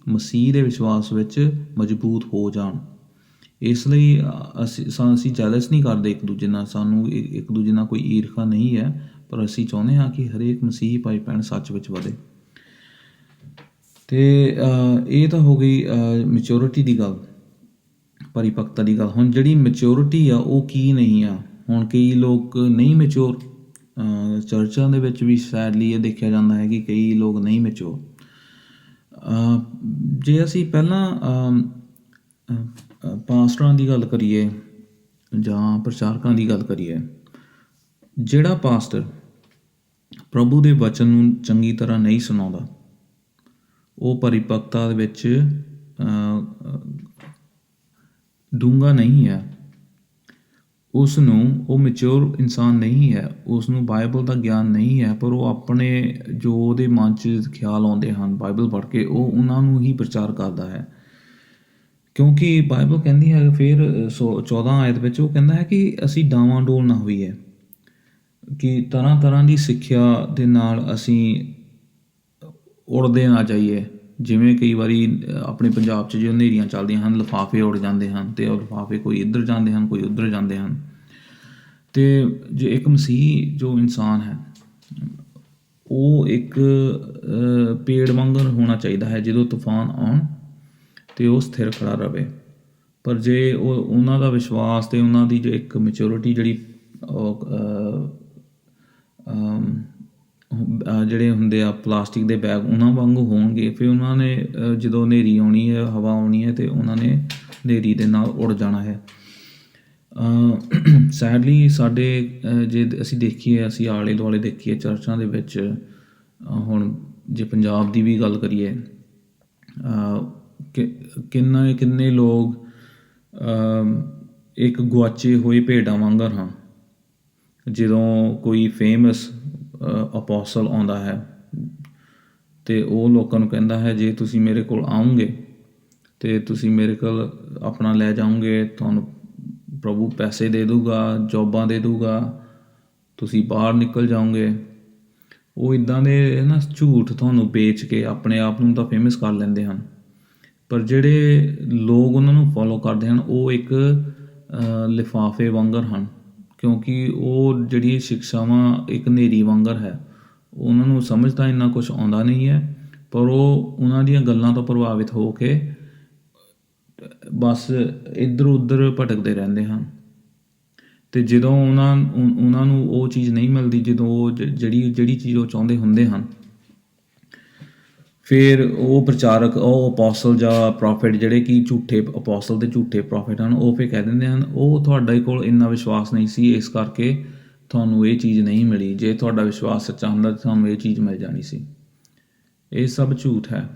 S1: ਮਸੀਹ ਦੇ ਵਿਸ਼ਵਾਸ ਵਿੱਚ ਮਜ਼ਬੂਤ ਹੋ ਜਾਣ। ਇਸ ਲਈ ਅਸੀਂ ਜੈਲਸ ਨਹੀਂ ਕਰਦੇ ਇੱਕ ਦੂਜੇ ਨਾਲ, ਸਾਨੂੰ ਇੱਕ ਦੂਜੇ ਨਾਲ ਕੋਈ ਈਰਖਾ ਨਹੀਂ ਹੈ, ਪਰ ਅਸੀਂ ਚਾਹੁੰਦੇ ਹਾਂ ਕਿ ਹਰੇਕ ਮਸੀਹ ਭਾਈ ਭੈਣ ਸੱਚ ਵਿੱਚ ਵਧੇ। ਅਤੇ ਇਹ ਤਾਂ ਹੋ ਗਈ ਮੈਚੋਰਿਟੀ ਦੀ ਗੱਲ, ਪਰਿਪੱਕਤਾ ਦੀ ਗੱਲ। ਹੁਣ ਜਿਹੜੀ ਮੈਚੋਰਿਟੀ ਆ ਉਹ ਕੀ ਨਹੀਂ ਆ। ਹੁਣ ਕਈ ਲੋਕ ਨਹੀਂ ਮੈਚੋਰ, ਚਰਚਾਂ ਦੇ ਵਿੱਚ ਵੀ ਸੈਡਲੀ ਇਹ ਦੇਖਿਆ ਜਾਂਦਾ ਹੈ ਕਿ ਕਈ ਲੋਕ ਨਹੀਂ ਮੈਚੋਰ। ਜੇ ਅਸੀਂ ਪਹਿਲਾਂ ਪਾਸਟਰਾਂ ਦੀ ਗੱਲ ਕਰੀਏ ਜਾਂ ਪ੍ਰਚਾਰਕਾਂ ਦੀ ਗੱਲ ਕਰੀਏ, ਜਿਹੜਾ ਪਾਸਟਰ ਪ੍ਰਭੂ ਦੇ ਵਚਨ ਨੂੰ ਚੰਗੀ ਤਰ੍ਹਾਂ ਨਹੀਂ ਸੁਣਾਉਂਦਾ, ਉਹ ਪਰਿਪੱਕਤਾ ਦੇ ਵਿੱਚ ਡੂੰਘਾ ਨਹੀਂ ਹੈ, ਉਹ ਮੈਚਿਓਰ ਇਨਸਾਨ ਨਹੀਂ ਹੈ, ਉਸ ਨੂੰ ਬਾਈਬਲ ਦਾ ਗਿਆਨ ਨਹੀਂ ਹੈ, ਪਰ ਉਹ ਆਪਣੇ ਜੋ ਉਹਦੇ ਮਨ 'ਚ ਖਿਆਲ ਆਉਂਦੇ ਹਨ ਬਾਈਬਲ ਪੜ੍ਹ ਕੇ, ਉਹ ਉਹਨਾਂ ਨੂੰ ਹੀ ਪ੍ਰਚਾਰ ਕਰਦਾ ਹੈ। ਕਿਉਂਕਿ ਬਾਈਬਲ ਕਹਿੰਦੀ ਹੈ ਫਿਰ 14 ਆਇਤ ਵਿੱਚ ਉਹ ਕਹਿੰਦਾ ਹੈ ਕਿ ਅਸੀਂ ਡਾਵਾਂ ਡੋਲ ਨਾ ਹੋਈਏ, ਕਿ ਤਰ੍ਹਾਂ ਤਰ੍ਹਾਂ ਦੀ ਸਿੱਖਿਆ ਦੇ ਨਾਲ ਅਸੀਂ ਉੜਦੇ ਨਾ ਜਾਈਏ। ਜਿਵੇਂ ਕਈ ਵਾਰੀ ਆਪਣੇ ਪੰਜਾਬ 'ਚ ਜੋ ਹਨੇਰੀਆਂ ਚੱਲਦੀਆਂ ਹਨ, ਲਿਫਾਫੇ ਉੱਡ ਜਾਂਦੇ ਹਨ, ਅਤੇ ਉਹ ਲਿਫਾਫੇ ਕੋਈ ਇੱਧਰ ਜਾਂਦੇ ਹਨ, ਕੋਈ ਉੱਧਰ ਜਾਂਦੇ ਹਨ। ਅਤੇ ਜੇ ਇੱਕ ਮਸੀਹ ਜੋ ਇਨਸਾਨ ਹੈ, ਉਹ ਇੱਕ ਪੇੜ ਵਾਂਗਰ ਹੋਣਾ ਚਾਹੀਦਾ ਹੈ, ਜਦੋਂ ਤੂਫਾਨ ਆਉਣ ਅਤੇ ਉਹ ਸਥਿਰ ਖੜ੍ਹਾ ਰਹੇ। ਪਰ ਜੇ ਉਹਨਾਂ ਦਾ ਵਿਸ਼ਵਾਸ ਅਤੇ ਉਹਨਾਂ ਦੀ ਜੋ ਇੱਕ ਮੈਚੋਰਿਟੀ ਜਿਹੜੀ ਜਿਹੜੇ ਹੁੰਦੇ ਆ ਪਲਾਸਟਿਕ ਦੇ ਬੈਗ, ਉਹਨਾਂ ਵਾਂਗੂ ਹੋਣਗੇ, ਫਿਰ ਉਹਨਾਂ ਨੇ ਜਦੋਂ ਹਨੇਰੀ ਆਉਣੀ ਹੈ, ਹਵਾ ਆਉਣੀ ਹੈ, ਅਤੇ ਉਹਨਾਂ ਨੇ ਹਨੇਰੀ ਦੇ ਨਾਲ ਉੜ ਜਾਣਾ ਹੈ। ਸੈਡਲੀ ਸਾਡੇ ਜੇ ਅਸੀਂ ਦੇਖੀਏ, ਅਸੀਂ ਆਲੇ ਦੁਆਲੇ ਦੇਖੀਏ ਚਰਚਾਂ ਦੇ ਵਿੱਚ, ਹੁਣ ਜੇ ਪੰਜਾਬ ਦੀ ਵੀ ਗੱਲ ਕਰੀਏ, ਕਿੰਨੇ ਲੋਕ ਇੱਕ ਗੁਆਚੇ ਹੋਏ ਭੇਡਾਂ ਵਾਂਗਰ ਹਾਂ। ਜਦੋਂ ਕੋਈ ਫੇਮਸ ਅਪੋਸਲ ਆਉਂਦਾ ਹੈ ਅਤੇ ਉਹ ਲੋਕਾਂ ਨੂੰ ਕਹਿੰਦਾ ਹੈ, ਜੇ ਤੁਸੀਂ ਮੇਰੇ ਕੋਲ ਆਉਂਗੇ ਅਤੇ ਤੁਸੀਂ ਮੇਰੇ ਕੋਲ ਆਪਣਾ ਲੈ ਜਾਓਗੇ, ਤੁਹਾਨੂੰ ਪ੍ਰਭੂ ਪੈਸੇ ਦੇ ਦੂਗਾ, ਜੋਬਾਂ ਦੇ ਦੂਗਾ, ਤੁਸੀਂ ਬਾਹਰ ਨਿਕਲ ਜਾਓਗੇ। ਉਹ ਇੱਦਾਂ ਦੇ ਨਾ ਝੂਠ ਤੁਹਾਨੂੰ ਵੇਚ ਕੇ ਆਪਣੇ ਆਪ ਨੂੰ ਤਾਂ ਫੇਮਸ ਕਰ ਲੈਂਦੇ ਹਨ, ਪਰ ਜਿਹੜੇ ਲੋਕ ਉਹਨਾਂ ਨੂੰ ਫੋਲੋ ਕਰਦੇ ਹਨ, ਉਹ ਇੱਕ ਲਿਫਾਫੇ ਵਾਂਗਰ ਹਨ, ਕਿਉਂਕਿ ਉਹ ਜਿਹੜੀ ਸਿਕਸ਼ਾਵਾਂ ਇੱਕ ਹਨੇਰੀ ਵਾਂਗਰ ਹੈ। ਉਹਨਾਂ ਨੂੰ ਸਮਝ ਤਾਂ ਇੰਨਾ ਕੁਛ ਆਉਂਦਾ ਨਹੀਂ ਹੈ, ਪਰ ਉਹ ਉਹਨਾਂ ਦੀਆਂ ਗੱਲਾਂ ਤੋਂ ਪ੍ਰਭਾਵਿਤ ਹੋ ਕੇ ਬਸ ਇੱਧਰ ਉੱਧਰ ਭਟਕਦੇ ਰਹਿੰਦੇ ਹਨ। ਅਤੇ ਜਦੋਂ ਉਹਨਾਂ ਨੂੰ ਉਹ ਚੀਜ਼ ਨਹੀਂ ਮਿਲਦੀ, ਜਦੋਂ ਉਹ ਜਿਹੜੀ ਚੀਜ਼ ਉਹ ਚਾਹੁੰਦੇ ਹੁੰਦੇ ਹਨ, ਫਿਰ ਉਹ ਪ੍ਰਚਾਰਕ, ਉਹ ਅਪੋਸਲ ਜਾਂ ਪ੍ਰੋਫਿਟ, ਜਿਹੜੇ ਕਿ ਝੂਠੇ ਅਪੋਸਲ ਅਤੇ ਝੂਠੇ ਪ੍ਰੋਫਿਟ ਹਨ, ਉਹ ਫਿਰ ਕਹਿ ਦਿੰਦੇ ਹਨ, ਉਹ ਤੁਹਾਡੇ ਕੋਲ ਇੰਨਾ ਵਿਸ਼ਵਾਸ ਨਹੀਂ ਸੀ, ਇਸ ਕਰਕੇ ਤੁਹਾਨੂੰ ਇਹ ਚੀਜ਼ ਨਹੀਂ ਮਿਲੀ। ਜੇ ਤੁਹਾਡਾ ਵਿਸ਼ਵਾਸ ਸੱਚਾ ਹੁੰਦਾ ਤਾਂ ਤੁਹਾਨੂੰ ਇਹ ਚੀਜ਼ ਮਿਲ ਜਾਣੀ ਸੀ। ਇਹ ਸਭ ਝੂਠ ਹੈ,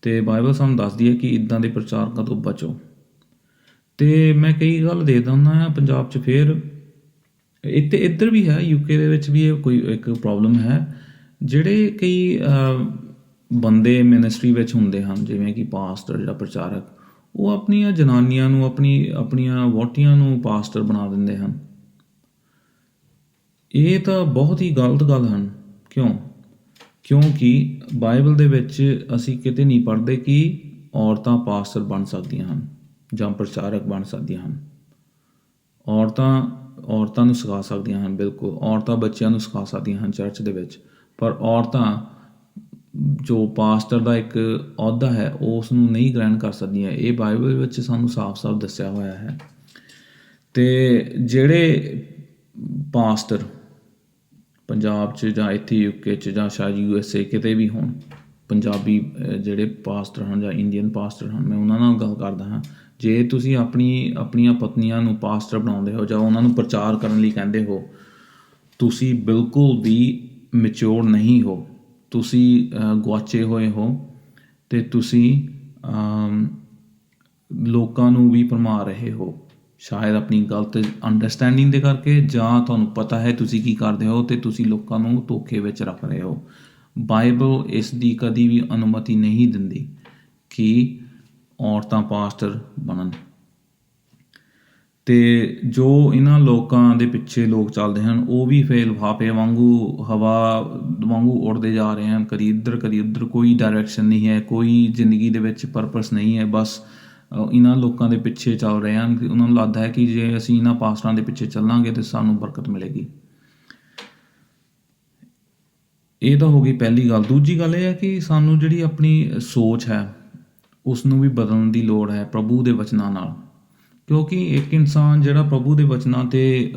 S1: ਅਤੇ ਬਾਈਬਲ ਸਾਨੂੰ ਦੱਸਦੀ ਹੈ ਕਿ ਇੱਦਾਂ ਦੇ ਪ੍ਰਚਾਰਕਾਂ ਤੋਂ ਬਚੋ। ਅਤੇ ਮੈਂ ਕਈ ਗੱਲ ਦੇਖਦਾ ਹੁੰਦਾ ਹਾਂ ਪੰਜਾਬ 'ਚ, ਫਿਰ ਇੱਥੇ ਇੱਧਰ ਵੀ ਹੈ, UK ਦੇ ਵਿੱਚ ਵੀ ਇਹ ਕੋਈ ਇੱਕ ਪ੍ਰੋਬਲਮ ਹੈ। ਜਿਹੜੇ ਕਈ ਬੰਦੇ ਮਿਨਿਸਟਰੀ ਵਿੱਚ ਹੁੰਦੇ ਹਨ, ਜਿਵੇਂ ਕਿ ਪਾਸਟਰ ਜਾਂ ਪ੍ਰਚਾਰਕ, ਉਹ ਆਪਣੀਆਂ ਜਨਾਨੀਆਂ ਨੂੰ, ਆਪਣੀਆਂ ਵਹੁਟੀਆਂ ਨੂੰ ਪਾਸਟਰ ਬਣਾ ਦਿੰਦੇ ਹਨ। ਇਹ ਤਾਂ ਬਹੁਤ ਹੀ ਗਲਤ ਗੱਲ ਹਨ। ਕਿਉਂਕਿ ਬਾਈਬਲ ਦੇ ਵਿੱਚ ਅਸੀਂ ਕਿਤੇ ਨਹੀਂ ਪੜ੍ਹਦੇ ਕਿ ਔਰਤਾਂ ਪਾਸਟਰ ਬਣ ਸਕਦੀਆਂ ਹਨ ਜਾਂ ਪ੍ਰਚਾਰਕ ਬਣ ਸਕਦੀਆਂ ਹਨ। ਔਰਤਾਂ ਨੂੰ ਸਿਖਾ ਸਕਦੀਆਂ ਹਨ, ਬਿਲਕੁਲ। ਔਰਤਾਂ ਬੱਚਿਆਂ ਨੂੰ ਸਿਖਾ ਸਕਦੀਆਂ ਹਨ ਚਰਚ ਦੇ ਵਿੱਚ, ਪਰ ਔਰਤਾਂ ਜੋ ਪਾਸਟਰ ਦਾ ਇੱਕ ਅਹੁਦਾ ਹੈ ਉਸ ਨੂੰ ਨਹੀਂ ਗ੍ਰਹਿਣ ਕਰ ਸਕਦੀਆਂ। ਇਹ ਬਾਈਬਲ ਵਿੱਚ ਸਾਨੂੰ ਸਾਫ਼-ਸਾਫ਼ ਦੱਸਿਆ ਹੋਇਆ ਹੈ। ਅਤੇ ਜਿਹੜੇ ਪਾਸਟਰ ਪੰਜਾਬ 'ਚ ਜਾਂ ਇੱਥੇ UK 'ਚ ਜਾਂ ਸ਼ਾਇਦ USA ਕਿਤੇ ਵੀ ਹੋਣ, ਪੰਜਾਬੀ ਜਿਹੜੇ ਪਾਸਟਰ ਹਨ ਜਾਂ ਇੰਡੀਅਨ ਪਾਸਟਰ ਹਨ, ਮੈਂ ਉਹਨਾਂ ਨਾਲ ਗੱਲ ਕਰਦਾ ਹਾਂ। ਜੇ ਤੁਸੀਂ ਆਪਣੀਆਂ ਪਤਨੀਆਂ ਨੂੰ ਪਾਸਟਰ ਬਣਾਉਂਦੇ ਹੋ ਜਾਂ ਉਹਨਾਂ ਨੂੰ ਪ੍ਰਚਾਰ ਕਰਨ ਲਈ ਕਹਿੰਦੇ ਹੋ, ਤੁਸੀਂ ਬਿਲਕੁਲ ਵੀ ਮੈਚਿਓਰ ਨਹੀਂ ਹੋ। ਤੁਸੀਂ ਗੁਆਚੇ ਹੋਏ ਹੋ ਅਤੇ ਤੁਸੀਂ ਲੋਕਾਂ ਨੂੰ ਵੀ ਭਰਮਾ ਰਹੇ ਹੋ, ਸ਼ਾਇਦ ਆਪਣੀ ਗਲਤ ਅੰਡਰਸਟੈਂਡਿੰਗ ਦੇ ਕਰਕੇ, ਜਾਂ ਤੁਹਾਨੂੰ ਪਤਾ ਹੈ ਤੁਸੀਂ ਕੀ ਕਰਦੇ ਹੋ ਅਤੇ ਤੁਸੀਂ ਲੋਕਾਂ ਨੂੰ ਧੋਖੇ ਵਿੱਚ ਰੱਖ ਰਹੇ ਹੋ। ਬਾਈਬਲ ਇਸ ਦੀ ਕਦੀ ਵੀ ਅਨੁਮਤੀ ਨਹੀਂ ਦਿੰਦੀ ਕਿ ਔਰਤਾਂ ਪਾਸਟਰ ਬਣਨ। ਅਤੇ ਜੋ ਇਹਨਾਂ ਲੋਕਾਂ ਦੇ ਪਿੱਛੇ ਲੋਕ ਚੱਲਦੇ ਹਨ, ਉਹ ਵੀ ਫਿਰ ਲਿਫਾਫੇ ਵਾਂਗੂ, ਹਵਾ ਵਾਂਗੂ ਉੱਡਦੇ ਜਾ ਰਹੇ ਹਨ, ਕਦੀ ਇੱਧਰ ਕਦੀ ਉੱਧਰ। ਕੋਈ ਡਾਇਰੈਕਸ਼ਨ ਨਹੀਂ ਹੈ, ਕੋਈ ਜ਼ਿੰਦਗੀ ਦੇ ਵਿੱਚ ਪਰਪਸ ਨਹੀਂ ਹੈ। ਬਸ ਇਹਨਾਂ ਲੋਕਾਂ ਦੇ ਪਿੱਛੇ ਚੱਲ ਰਹੇ ਹਨ। ਉਹਨਾਂ ਨੂੰ ਲੱਗਦਾ ਹੈ ਕਿ ਜੇ ਅਸੀਂ ਇਹਨਾਂ ਪਾਸਟਰਾਂ ਦੇ ਪਿੱਛੇ ਚੱਲਾਂਗੇ ਤਾਂ ਸਾਨੂੰ ਬਰਕਤ ਮਿਲੇਗੀ। ਇਹ ਤਾਂ ਹੋ ਗਈ ਪਹਿਲੀ ਗੱਲ। ਦੂਜੀ ਗੱਲ ਇਹ ਹੈ ਕਿ ਸਾਨੂੰ ਜਿਹੜੀ ਆਪਣੀ ਸੋਚ ਹੈ ਉਸ ਨੂੰ ਵੀ ਬਦਲਣ ਦੀ ਲੋੜ ਹੈ ਪ੍ਰਭੂ ਦੇ ਵਚਨਾਂ ਨਾਲ। ਕਿਉਂਕਿ ਇੱਕ ਇਨਸਾਨ ਜਿਹੜਾ ਪ੍ਰਭੂ ਦੇ ਵਚਨਾਂ 'ਤੇ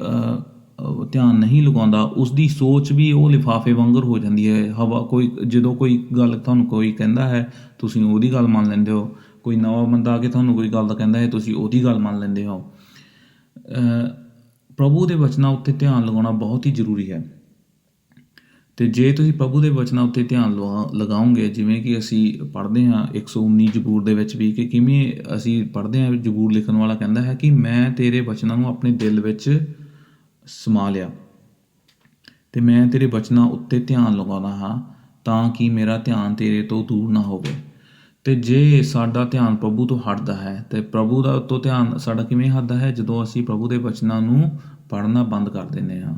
S1: ਧਿਆਨ ਨਹੀਂ ਲਗਾਉਂਦਾ, ਉਸਦੀ ਸੋਚ ਵੀ ਉਹ ਲਿਫਾਫੇ ਵਾਂਗਰ ਹੋ ਜਾਂਦੀ ਹੈ, ਹਵਾ। ਜਦੋਂ ਕੋਈ ਗੱਲ ਤੁਹਾਨੂੰ ਕੋਈ ਕਹਿੰਦਾ ਹੈ, ਤੁਸੀਂ ਉਹਦੀ ਗੱਲ ਮੰਨ ਲੈਂਦੇ ਹੋ। ਕੋਈ ਨਵਾਂ ਬੰਦਾ ਆ ਕੇ ਤੁਹਾਨੂੰ ਕੋਈ ਗੱਲ ਕਹਿੰਦਾ ਹੈ, ਤੁਸੀਂ ਉਹਦੀ ਗੱਲ ਮੰਨ ਲੈਂਦੇ ਹੋ। ਪ੍ਰਭੂ ਦੇ ਵਚਨਾਂ ਉੱਤੇ ਧਿਆਨ ਲਗਾਉਣਾ ਬਹੁਤ ਹੀ ਜ਼ਰੂਰੀ ਹੈ। ਅਤੇ ਜੇ ਤੁਸੀਂ ਪ੍ਰਭੂ ਦੇ ਵਚਨਾਂ ਉੱਤੇ ਧਿਆਨ ਲਗਾਓਗੇ, ਜਿਵੇਂ ਕਿ ਅਸੀਂ ਪੜ੍ਹਦੇ ਹਾਂ 119 ਜ਼ਬੂਰ ਦੇ ਵਿੱਚ ਵੀ, ਕਿ ਕਿਵੇਂ ਅਸੀਂ ਪੜ੍ਹਦੇ ਹਾਂ, ਜ਼ਬੂਰ ਲਿਖਣ ਵਾਲਾ ਕਹਿੰਦਾ ਹੈ ਕਿ ਮੈਂ ਤੇਰੇ ਵਚਨਾਂ ਨੂੰ ਆਪਣੇ ਦਿਲ ਵਿੱਚ ਸਮਾ ਲਿਆ ਅਤੇ ਮੈਂ ਤੇਰੇ ਵਚਨਾਂ ਉੱਤੇ ਧਿਆਨ ਲਗਾਉਂਦਾ ਹਾਂ ਤਾਂ ਕਿ ਮੇਰਾ ਧਿਆਨ ਤੇਰੇ ਤੋਂ ਦੂਰ ਨਾ ਹੋਵੇ। ਅਤੇ ਜੇ ਸਾਡਾ ਧਿਆਨ ਪ੍ਰਭੂ ਤੋਂ ਹਟਦਾ ਹੈ, ਅਤੇ ਪ੍ਰਭੂ ਦਾ ਤੋਂ ਧਿਆਨ ਸਾਡਾ ਕਿਵੇਂ ਹਟਦਾ ਹੈ? ਜਦੋਂ ਅਸੀਂ ਪ੍ਰਭੂ ਦੇ ਵਚਨਾਂ ਨੂੰ ਪੜ੍ਹਨਾ ਬੰਦ ਕਰ ਦਿੰਦੇ ਹਾਂ,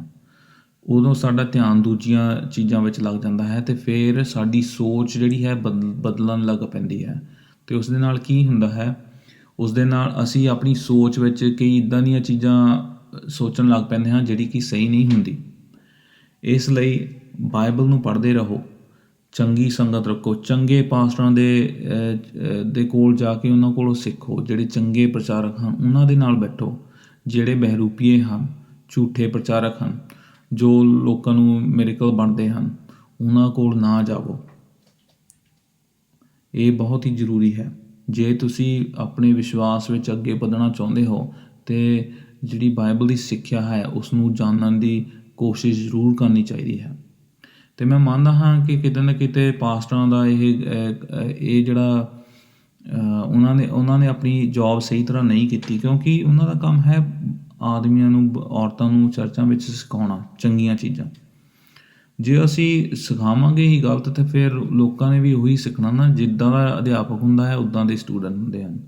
S1: ਉਦੋਂ ਸਾਡਾ ਧਿਆਨ ਦੂਜੀਆਂ ਚੀਜ਼ਾਂ ਵਿੱਚ ਲੱਗ ਜਾਂਦਾ ਹੈ ਅਤੇ ਫਿਰ ਸਾਡੀ ਸੋਚ ਜਿਹੜੀ ਹੈ ਬਦਲਣ ਲੱਗ ਪੈਂਦੀ ਹੈ। ਅਤੇ ਉਸ ਦੇ ਨਾਲ ਕੀ ਹੁੰਦਾ ਹੈ? ਉਸ ਦੇ ਨਾਲ ਅਸੀਂ ਆਪਣੀ ਸੋਚ ਵਿੱਚ ਕਈ ਇੱਦਾਂ ਦੀਆਂ ਚੀਜ਼ਾਂ ਸੋਚਣ ਲੱਗ ਪੈਂਦੇ ਹਾਂ ਜਿਹੜੀ ਕਿ ਸਹੀ ਨਹੀਂ ਹੁੰਦੀ। ਇਸ ਲਈ ਬਾਈਬਲ ਨੂੰ ਪੜ੍ਹਦੇ ਰਹੋ, ਚੰਗੀ ਸੰਗਤ ਰੱਖੋ, ਚੰਗੇ ਪਾਸਟਰਾਂ ਦੇ ਕੋਲ ਜਾ ਕੇ ਉਹਨਾਂ ਕੋਲੋਂ ਸਿੱਖੋ। ਜਿਹੜੇ ਚੰਗੇ ਪ੍ਰਚਾਰਕ ਹਨ ਉਹਨਾਂ ਦੇ ਨਾਲ ਬੈਠੋ। ਜਿਹੜੇ ਬਹਿਰੂਪੀਏ ਹਨ, ਝੂਠੇ ਪ੍ਰਚਾਰਕ ਹਨ, ਜੋ ਲੋਕਾਂ ਨੂੰ ਮਿਰੇਕਲ ਬਣਦੇ ਹਨ, ਉਹਨਾਂ ਕੋਲ ਨਾ ਜਾਵੋ। ਇਹ ਬਹੁਤ ਹੀ ਜ਼ਰੂਰੀ ਹੈ। ਜੇ ਤੁਸੀਂ ਆਪਣੇ ਵਿਸ਼ਵਾਸ ਵਿੱਚ ਅੱਗੇ ਵਧਣਾ ਚਾਹੁੰਦੇ ਹੋ ਅਤੇ ਜਿਹੜੀ ਬਾਈਬਲ ਦੀ ਸਿੱਖਿਆ ਹੈ ਉਸ ਨੂੰ ਜਾਣਨ ਦੀ ਕੋਸ਼ਿਸ਼ ਜ਼ਰੂਰ ਕਰਨੀ ਚਾਹੀਦੀ ਹੈ। ਅਤੇ ਮੈਂ ਮੰਨਦਾ ਹਾਂ ਕਿ ਕਿਤੇ ਨਾ ਕਿਤੇ ਪਾਸਟਰਾਂ ਦਾ ਇਹ ਜਿਹੜਾ ਉਹਨਾਂ ਨੇ ਆਪਣੀ ਜੋਬ ਸਹੀ ਤਰ੍ਹਾਂ ਨਹੀਂ ਕੀਤੀ, ਕਿਉਂਕਿ ਉਹਨਾਂ ਦਾ ਕੰਮ ਹੈ ਆਦਮੀਆਂ ਨੂੰ, ਔਰਤਾਂ ਨੂੰ ਚਰਚਾਂ ਵਿੱਚ ਸਿਖਾਉਣਾ ਚੰਗੀਆਂ ਚੀਜ਼ਾਂ। ਜੇ ਅਸੀਂ ਸਿਖਾਵਾਂਗੇ ਹੀ ਗਲਤ ਤਾਂ ਫਿਰ ਲੋਕਾਂ ਨੇ ਵੀ ਉਹੀ ਸਿੱਖਣਾ ਨਾ। ਜਿੱਦਾਂ ਦਾ ਅਧਿਆਪਕ ਹੁੰਦਾ ਹੈ ਉੱਦਾਂ ਦੇ ਸਟੂਡੈਂਟ ਹੁੰਦੇ ਹਨ।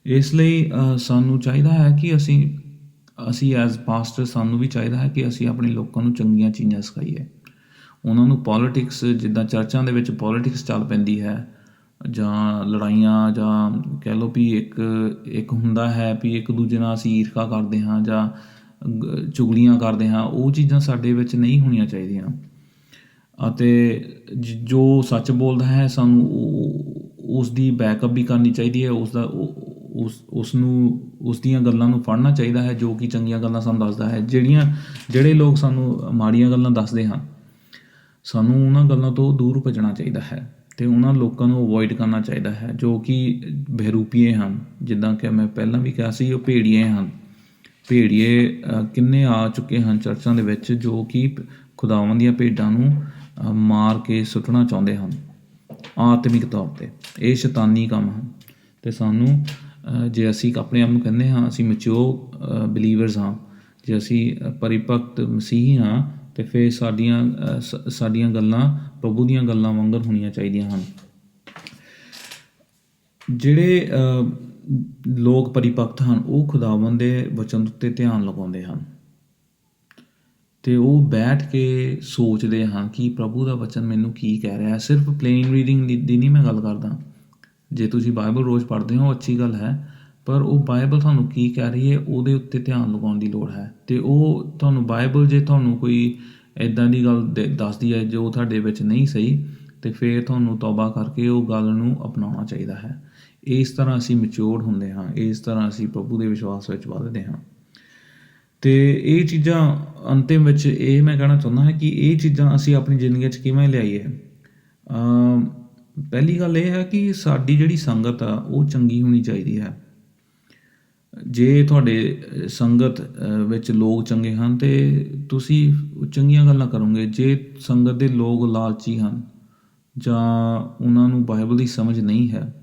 S1: ਇਸ ਲਈ ਸਾਨੂੰ ਚਾਹੀਦਾ ਹੈ ਕਿ ਅਸੀਂ ਐਜ਼ ਪਾਸਟਰ, ਸਾਨੂੰ ਵੀ ਚਾਹੀਦਾ ਹੈ ਕਿ ਅਸੀਂ ਆਪਣੇ ਲੋਕਾਂ ਨੂੰ ਚੰਗੀਆਂ ਚੀਜ਼ਾਂ ਸਿਖਾਈਏ। ਉਹਨਾਂ ਨੂੰ ਪੋਲੀਟਿਕਸ, ਜਿੱਦਾਂ ਚਰਚਾਂ ਦੇ ਵਿੱਚ ਪੋਲੀਟਿਕਸ ਚੱਲ ਪੈਂਦੀ ਹੈ, ਜਾਂ ਲੜਾਈਆਂ, ਜਾਂ ਕਹਿ ਲਓ ਵੀ ਇੱਕ ਹੁੰਦਾ ਹੈ ਵੀ ਇੱਕ ਦੂਜੇ ਨਾਲ ਅਸੀਂ ਈਰਖਾ ਕਰਦੇ ਹਾਂ ਜਾਂ ਚੁਗਲੀਆਂ ਕਰਦੇ ਹਾਂ, ਉਹ ਚੀਜ਼ਾਂ ਸਾਡੇ ਵਿੱਚ ਨਹੀਂ ਹੋਣੀਆਂ ਚਾਹੀਦੀਆਂ। ਅਤੇ ਜੋ ਸੱਚ ਬੋਲਦਾ ਹੈ ਸਾਨੂੰ ਉਸ ਦੀ ਬੈਕਅਪ ਵੀ ਕਰਨੀ ਚਾਹੀਦੀ ਹੈ। ਉਸ ਦੀਆਂ ਗੱਲਾਂ ਨੂੰ ਫੜਨਾ ਚਾਹੀਦਾ ਹੈ ਜੋ ਕਿ ਚੰਗੀਆਂ ਗੱਲਾਂ ਸਾਨੂੰ ਦੱਸਦਾ ਹੈ। ਜਿਹੜੇ ਲੋਕ ਸਾਨੂੰ ਮਾੜੀਆਂ ਗੱਲਾਂ ਦੱਸਦੇ ਹਨ, ਸਾਨੂੰ ਉਹਨਾਂ ਗੱਲਾਂ ਤੋਂ ਦੂਰ ਭੱਜਣਾ ਚਾਹੀਦਾ ਹੈ ਅਤੇ ਉਹਨਾਂ ਲੋਕਾਂ ਨੂੰ ਅਵੋਇਡ ਕਰਨਾ ਚਾਹੀਦਾ ਹੈ ਜੋ ਕਿ ਬਹਿਰੂਪੀਏ ਹਨ। ਜਿੱਦਾਂ ਕਿ ਮੈਂ ਪਹਿਲਾਂ ਵੀ ਕਿਹਾ ਸੀ, ਉਹ ਭੇੜੀਏ ਹਨ। ਭੇੜੀਏ ਕਿੰਨੇ ਆ ਚੁੱਕੇ ਹਨ ਚਰਚਾਂ ਦੇ ਵਿੱਚ, ਜੋ ਕਿ ਖੁਦਾਵੰਦ ਦੀਆਂ ਭੇਡਾਂ ਨੂੰ ਮਾਰ ਕੇ ਸੁੱਟਣਾ ਚਾਹੁੰਦੇ ਹਨ ਆਤਮਿਕ ਤੌਰ 'ਤੇ। ਇਹ ਸ਼ੈਤਾਨੀ ਕੰਮ ਹਨ। ਅਤੇ ਸਾਨੂੰ, ਜੇ ਅਸੀਂ ਆਪਣੇ ਆਪ ਨੂੰ ਕਹਿੰਦੇ ਹਾਂ ਅਸੀਂ ਮੈਚਿਓਰ ਬਿਲੀਵਰਸ ਹਾਂ, ਜੇ ਅਸੀਂ ਪਰਿਪੱਕ ਮਸੀਹੀ ਹਾਂ ਤੇ ਫਿਰ ਸਾਡੀਆਂ ਗੱਲਾਂ ਪ੍ਰਭੂ ਦੀਆਂ ਗੱਲਾਂ ਵਾਂਗਰ ਹੋਣੀਆਂ ਚਾਹੀਦੀਆਂ ਹਨ। ਜਿਹੜੇ ਲੋਕ ਪਰਿਪੱਕ ਹਨ ਉਹ ਖੁਦਾਵੰਦ ਦੇ ਵਚਨ ਉੱਤੇ ਧਿਆਨ ਲਗਾਉਂਦੇ ਹਨ ਅਤੇ ਉਹ ਬੈਠ ਕੇ ਸੋਚਦੇ ਹਨ ਕਿ ਪ੍ਰਭੂ ਦਾ ਵਚਨ ਮੈਨੂੰ ਕੀ ਕਹਿ ਰਿਹਾ। ਸਿਰਫ ਪਲੇਨ ਰੀਡਿੰਗ ਦੀ ਨਹੀਂ ਮੈਂ ਗੱਲ ਕਰਦਾ। ਜੇ ਤੁਸੀਂ ਬਾਈਬਲ ਰੋਜ਼ ਪੜ੍ਹਦੇ ਹੋ ਅੱਛੀ ਗੱਲ ਹੈ, ਪਰ ਉਹ ਬਾਈਬਲ ਤੁਹਾਨੂੰ ਕੀ ਕਹਿ ਰਹੀ ਹੈ ਉਹਦੇ ਉੱਤੇ ਧਿਆਨ ਲਗਾਉਣ ਦੀ ਲੋੜ ਹੈ। ਅਤੇ ਉਹ ਤੁਹਾਨੂੰ ਬਾਈਬਲ ਜੇ ਤੁਹਾਨੂੰ ਕੋਈ ਇੱਦਾਂ ਦੀ ਗੱਲ ਦੱਸਦੀ ਹੈ ਜੋ ਤੁਹਾਡੇ ਵਿੱਚ ਨਹੀਂ ਸਹੀ, ਅਤੇ ਫਿਰ ਤੁਹਾਨੂੰ ਤੌਬਾ ਕਰਕੇ ਉਹ ਗੱਲ ਨੂੰ ਅਪਣਾਉਣਾ ਚਾਹੀਦਾ ਹੈ। ਇਸ ਤਰ੍ਹਾਂ ਅਸੀਂ ਮੈਚਿਓਰਡ ਹੁੰਦੇ ਹਾਂ, ਇਸ ਤਰ੍ਹਾਂ ਅਸੀਂ ਪ੍ਰਭੂ ਦੇ ਵਿਸ਼ਵਾਸ ਵਿੱਚ ਵੱਧਦੇ ਹਾਂ। ਅਤੇ ਇਹ ਚੀਜ਼ਾਂ ਅੰਤਿਮ ਵਿੱਚ ਇਹ ਮੈਂ ਕਹਿਣਾ ਚਾਹੁੰਦਾ ਹਾਂ ਕਿ ਇਹ ਚੀਜ਼ਾਂ ਅਸੀਂ ਆਪਣੀ ਜ਼ਿੰਦਗੀ 'ਚ ਕਿਵੇਂ ਲਿਆਈਏ। ਪਹਿਲੀ ਗੱਲ ਇਹ ਹੈ ਕਿ ਸਾਡੀ ਜਿਹੜੀ ਸੰਗਤ ਆ ਉਹ ਚੰਗੀ ਹੋਣੀ ਚਾਹੀਦੀ ਹੈ। ਜੇ ਤੁਹਾਡੇ ਸੰਗਤ ਵਿੱਚ ਲੋਕ ਚੰਗੇ ਹਨ ਅਤੇ ਤੁਸੀਂ ਚੰਗੀਆਂ ਗੱਲਾਂ ਕਰੋਗੇ। ਜੇ ਸੰਗਤ ਦੇ ਲੋਕ ਲਾਲਚੀ ਹਨ ਜਾਂ ਉਹਨਾਂ ਨੂੰ ਬਾਈਬਲ ਦੀ ਸਮਝ ਨਹੀਂ ਹੈ,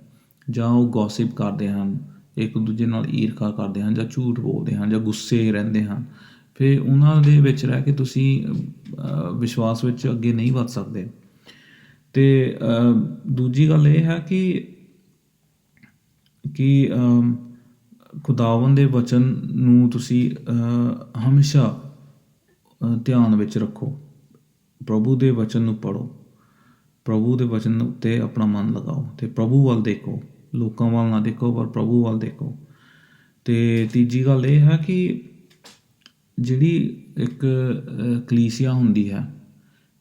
S1: ਜਾਂ ਉਹ ਗੌਸਿਪ ਕਰਦੇ ਹਨ, ਇੱਕ ਦੂਜੇ ਨਾਲ ਈਰਖਾ ਕਰਦੇ ਹਨ, ਜਾਂ ਝੂਠ ਬੋਲਦੇ ਹਨ, ਜਾਂ ਗੁੱਸੇ ਰਹਿੰਦੇ ਹਨ, ਫਿਰ ਉਹਨਾਂ ਦੇ ਵਿੱਚ ਰਹਿ ਕੇ ਤੁਸੀਂ ਵਿਸ਼ਵਾਸ ਵਿੱਚ ਅੱਗੇ ਨਹੀਂ ਵੱਧ ਸਕਦੇ। ਅਤੇ ਦੂਜੀ ਗੱਲ ਇਹ ਹੈ ਕਿ ਖੁਦਾਵੰਦ ਦੇ ਵਚਨ ਨੂੰ ਤੁਸੀਂ ਹਮੇਸ਼ਾ ਧਿਆਨ ਵਿੱਚ ਰੱਖੋ। ਪ੍ਰਭੂ ਦੇ ਵਚਨ ਨੂੰ ਪੜ੍ਹੋ, ਪ੍ਰਭੂ ਦੇ ਵਚਨ ਉੱਤੇ ਆਪਣਾ ਮਨ ਲਗਾਓ ਅਤੇ ਪ੍ਰਭੂ ਵੱਲ ਦੇਖੋ। ਲੋਕਾਂ ਵੱਲ ਨਾ ਦੇਖੋ ਪਰ ਪ੍ਰਭੂ ਵੱਲ ਦੇਖੋ। ਅਤੇ ਤੀਜੀ ਗੱਲ ਇਹ ਹੈ ਕਿ ਜਿਹੜੀ ਇੱਕ ਕਲੀਸਿਆ ਹੁੰਦੀ ਹੈ,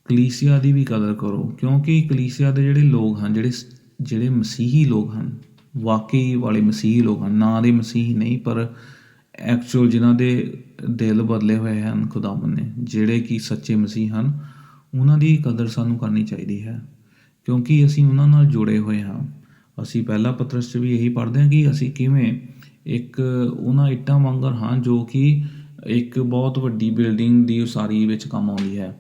S1: ਕਲੀਸਿਆ ਦੀ ਵੀ ਕਦਰ ਕਰੋ, ਕਿਉਂਕਿ ਕਲੀਸਿਆ ਦੇ ਜਿਹੜੇ ਲੋਕ ਹਨ, ਜਿਹੜੇ ਮਸੀਹੀ ਲੋਕ ਹਨ, ਵਾਕਈ ਵਾਲੇ ਮਸੀਹੀ ਲੋਕ ਹਨ, ਨਾਂ ਦੇ ਮਸੀਹੀ ਨਹੀਂ ਪਰ ਐਕਚੁਅਲ ਜਿਨ੍ਹਾਂ ਦੇ ਦਿਲ ਬਦਲੇ ਹੋਏ ਹਨ ਖੁਦਾਵੰਦ ਨੇ, ਜਿਹੜੇ ਕਿ ਸੱਚੇ ਮਸੀਹ ਹਨ, ਉਹਨਾਂ ਦੀ ਕਦਰ ਸਾਨੂੰ ਕਰਨੀ ਚਾਹੀਦੀ ਹੈ ਕਿਉਂਕਿ ਅਸੀਂ ਉਹਨਾਂ ਨਾਲ ਜੁੜੇ ਹੋਏ ਹਾਂ। ਅਸੀਂ ਪਹਿਲਾ ਪਤਰਸ 'ਚ ਵੀ ਇਹੀ ਪੜ੍ਹਦੇ ਹਾਂ ਕਿ ਅਸੀਂ ਕਿਵੇਂ ਇੱਕ ਉਹਨਾਂ ਇੱਟਾਂ ਵਾਂਗਰ ਹਾਂ ਜੋ ਕਿ ਇੱਕ ਬਹੁਤ ਵੱਡੀ ਬਿਲਡਿੰਗ ਦੀ ਉਸਾਰੀ ਵਿੱਚ ਕੰਮ ਆਉਂਦੀ ਹੈ।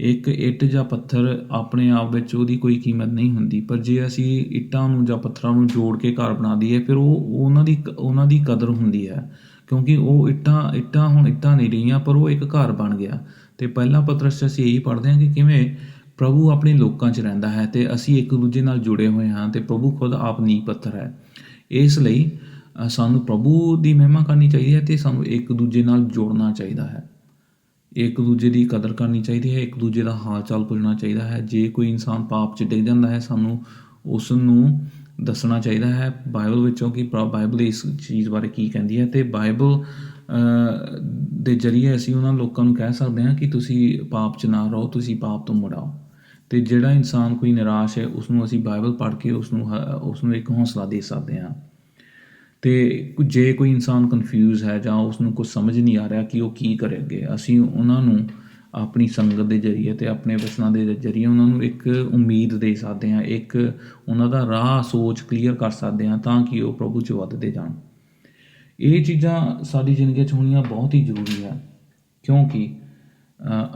S1: ਇੱਕ ਇੱਟ ਜਾਂ ਪੱਥਰ ਆਪਣੇ ਆਪ ਵਿੱਚ ਉਹਦੀ ਕੋਈ ਕੀਮਤ ਨਹੀਂ ਹੁੰਦੀ, ਪਰ ਜੇ ਅਸੀਂ ਇੱਟਾਂ ਨੂੰ ਜਾਂ ਪੱਥਰਾਂ ਨੂੰ ਜੋੜ ਕੇ ਘਰ ਬਣਾ ਦਈਏ ਫਿਰ ਉਹਨਾਂ ਦੀ ਕਦਰ ਹੁੰਦੀ ਹੈ, ਕਿਉਂਕਿ ਉਹ ਇੱਟਾਂ ਹੁਣ ਇੱਟਾਂ ਨਹੀਂ ਰਹੀਆਂ ਪਰ ਉਹ ਇੱਕ ਘਰ ਬਣ ਗਿਆ। ਅਤੇ ਪਹਿਲਾਂ ਪਤਰਸ 'ਚ ਅਸੀਂ ਇਹੀ ਪੜ੍ਹਦੇ ਹਾਂ ਕਿ ਕਿਵੇਂ ਪ੍ਰਭੂ ਆਪਣੇ ਲੋਕਾਂ 'ਚ ਰਹਿੰਦਾ ਹੈ ਅਤੇ ਅਸੀਂ ਇੱਕ ਦੂਜੇ ਨਾਲ ਜੁੜੇ ਹੋਏ ਹਾਂ ਅਤੇ ਪ੍ਰਭੂ ਖੁਦ ਆਪ ਨੀਂਹ ਪੱਥਰ ਹੈ। ਇਸ ਲਈ ਸਾਨੂੰ ਪ੍ਰਭੂ ਦੀ ਮਹਿਮਾ ਕਰਨੀ ਚਾਹੀਦੀ ਹੈ ਅਤੇ ਸਾਨੂੰ ਇੱਕ ਦੂਜੇ ਨਾਲ ਜੁੜਨਾ ਚਾਹੀਦਾ ਹੈ, ਇੱਕ ਦੂਜੇ ਦੀ ਕਦਰ ਕਰਨੀ ਚਾਹੀਦੀ ਹੈ, ਇੱਕ ਦੂਜੇ ਦਾ ਹਾਲ ਚਾਲ ਪੁੱਛਣਾ ਚਾਹੀਦਾ ਹੈ। ਜੇ ਕੋਈ ਇਨਸਾਨ ਪਾਪ 'ਚ ਡਿੱਗ ਜਾਂਦਾ ਹੈ ਸਾਨੂੰ ਉਸ ਨੂੰ ਦੱਸਣਾ ਚਾਹੀਦਾ ਹੈ ਬਾਈਬਲ ਵਿੱਚੋਂ ਕਿ ਬਾਈਬਲ ਇਸ ਚੀਜ਼ ਬਾਰੇ ਕੀ ਕਹਿੰਦੀ ਹੈ। ਅਤੇ ਬਾਈਬਲ ਦੇ ਜ਼ਰੀਏ ਅਸੀਂ ਉਹਨਾਂ ਲੋਕਾਂ ਨੂੰ ਕਹਿ ਸਕਦੇ ਹਾਂ ਕਿ ਤੁਸੀਂ ਪਾਪ 'ਚ ਨਾ ਰਹੋ, ਤੁਸੀਂ ਪਾਪ ਤੋਂ ਮੁੜ ਆਓ। ਅਤੇ ਜਿਹੜਾ ਇਨਸਾਨ ਕੋਈ ਨਿਰਾਸ਼ ਹੈ ਉਸਨੂੰ ਅਸੀਂ ਬਾਈਬਲ ਪੜ੍ਹ ਕੇ ਉਸਨੂੰ ਇੱਕ ਹੌਸਲਾ ਦੇ ਸਕਦੇ ਹਾਂ। ਅਤੇ ਜੇ ਕੋਈ ਇਨਸਾਨ ਕਨਫਿਊਜ਼ ਹੈ ਜਾਂ ਉਸਨੂੰ ਕੁਛ ਸਮਝ ਨਹੀਂ ਆ ਰਿਹਾ ਕਿ ਉਹ ਕੀ ਕਰੇ ਅੱਗੇ, ਅਸੀਂ ਉਹਨਾਂ ਨੂੰ ਆਪਣੀ ਸੰਗਤ ਦੇ ਜ਼ਰੀਏ ਅਤੇ ਆਪਣੇ ਵਚਨਾਂ ਦੇ ਜ਼ਰੀਏ ਉਹਨਾਂ ਨੂੰ ਇੱਕ ਉਮੀਦ ਦੇ ਸਕਦੇ ਹਾਂ, ਇੱਕ ਉਹਨਾਂ ਦਾ ਰਾਹ ਸੋਚ ਕਲੀਅਰ ਕਰ ਸਕਦੇ ਹਾਂ ਤਾਂ ਕਿ ਉਹ ਪ੍ਰਭੂ 'ਚ ਵੱਧਦੇ ਜਾਣ। ਇਹ ਚੀਜ਼ਾਂ ਸਾਡੀ ਜ਼ਿੰਦਗੀ 'ਚ ਹੋਣੀਆਂ ਬਹੁਤ ਹੀ ਜ਼ਰੂਰੀ ਹੈ ਕਿਉਂਕਿ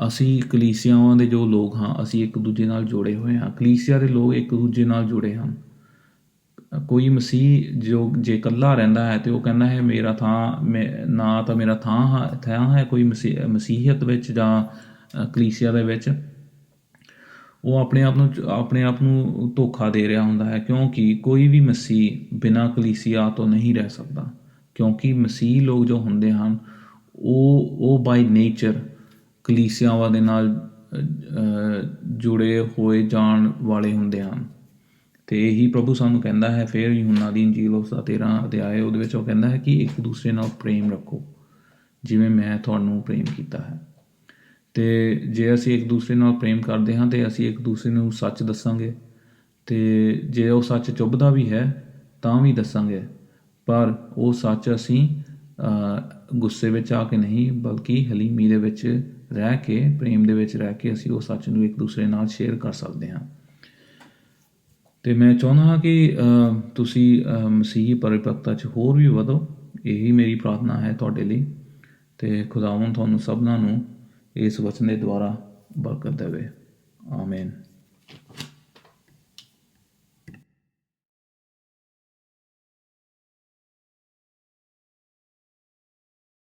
S1: ਅਸੀਂ ਕਲੀਸਿਆਵਾਂ ਦੇ ਜੋ ਲੋਕ ਹਾਂ ਅਸੀਂ ਇੱਕ ਦੂਜੇ ਨਾਲ ਜੁੜੇ ਹੋਏ ਹਾਂ। ਕਲੀਸਿਆ ਦੇ ਲੋਕ ਇੱਕ ਦੂਜੇ ਨਾਲ ਜੁੜੇ ਹਨ। ਕੋਈ ਮਸੀਹ ਜੇ ਇਕੱਲਾ ਰਹਿੰਦਾ ਹੈ ਅਤੇ ਉਹ ਕਹਿੰਦਾ ਹੈ ਮੇਰਾ ਨਾ ਤਾਂ ਮੇਰਾ ਥਾਂ ਹੈ ਕੋਈ ਮਸੀਹੀਅਤ ਵਿੱਚ ਜਾਂ ਕਲੀਸਿਆ ਦੇ ਵਿੱਚ, ਉਹ ਆਪਣੇ ਆਪ ਨੂੰ ਧੋਖਾ ਦੇ ਰਿਹਾ ਹੁੰਦਾ ਹੈ ਕਿਉਂਕਿ ਕੋਈ ਵੀ ਮਸੀਹ ਬਿਨਾਂ ਕਲੀਸਿਆ ਤੋਂ ਨਹੀਂ ਰਹਿ ਸਕਦਾ। ਕਿਉਂਕਿ ਮਸੀਹ ਲੋਕ ਜੋ ਹੁੰਦੇ ਹਨ ਉਹ ਬਾਈ ਨੇਚਰ ਕਲੀਸਿਆਵਾਂ ਦੇ ਨਾਲ ਜੁੜੇ ਹੋਏ ਜਾਣ ਵਾਲੇ ਹੁੰਦੇ ਹਨ। ਅਤੇ ਇਹੀ ਪ੍ਰਭੂ ਸਾਨੂੰ ਕਹਿੰਦਾ ਹੈ ਫਿਰ ਯੂਹੰਨਾ ਦੀ ਇੰਜੀਲ ਉਸਦਾ 13 ਅਧਿਆਇ ਉਹਦੇ ਵਿੱਚ ਉਹ ਕਹਿੰਦਾ ਹੈ ਕਿ ਇੱਕ ਦੂਸਰੇ ਨਾਲ ਪ੍ਰੇਮ ਰੱਖੋ ਜਿਵੇਂ ਮੈਂ ਤੁਹਾਨੂੰ ਪ੍ਰੇਮ ਕੀਤਾ ਹੈ। ਅਤੇ ਜੇ ਅਸੀਂ ਇੱਕ ਦੂਸਰੇ ਨਾਲ ਪ੍ਰੇਮ ਕਰਦੇ ਹਾਂ ਅਤੇ ਅਸੀਂ ਇੱਕ ਦੂਸਰੇ ਨੂੰ ਸੱਚ ਦੱਸਾਂਗੇ, ਅਤੇ ਜੇ ਉਹ ਸੱਚ ਚੁੱਭਦਾ ਵੀ ਹੈ ਤਾਂ ਵੀ ਦੱਸਾਂਗੇ, ਪਰ ਉਹ ਸੱਚ ਅਸੀਂ ਗੁੱਸੇ ਵਿੱਚ ਆ ਕੇ ਨਹੀਂ ਬਲਕਿ ਹਲੀਮੀ ਦੇ ਵਿੱਚ ਰਹਿ ਕੇ, ਪ੍ਰੇਮ ਦੇ ਵਿੱਚ ਰਹਿ ਕੇ ਅਸੀਂ ਉਹ ਸੱਚ ਨੂੰ ਇੱਕ ਦੂਸਰੇ ਨਾਲ ਸ਼ੇਅਰ ਕਰ ਸਕਦੇ ਹਾਂ। ਅਤੇ ਮੈਂ ਚਾਹੁੰਦਾ ਹਾਂ ਕਿ ਤੁਸੀਂ ਮਸੀਹੀ ਪਰਿਪੱਕਤਾ 'ਚ ਹੋਰ ਵੀ ਵਧੋ। ਇਹੀ ਮੇਰੀ ਪ੍ਰਾਰਥਨਾ ਹੈ ਤੁਹਾਡੇ ਲਈ। ਅਤੇ ਖੁਦਾਵੰਦ ਤੁਹਾਨੂੰ ਸਭਨਾਂ ਨੂੰ ਇਸ ਵਚਨ ਦੇ ਦੁਆਰਾ ਬਰਕਤ ਦੇਵੇ। ਆਮੀਨ।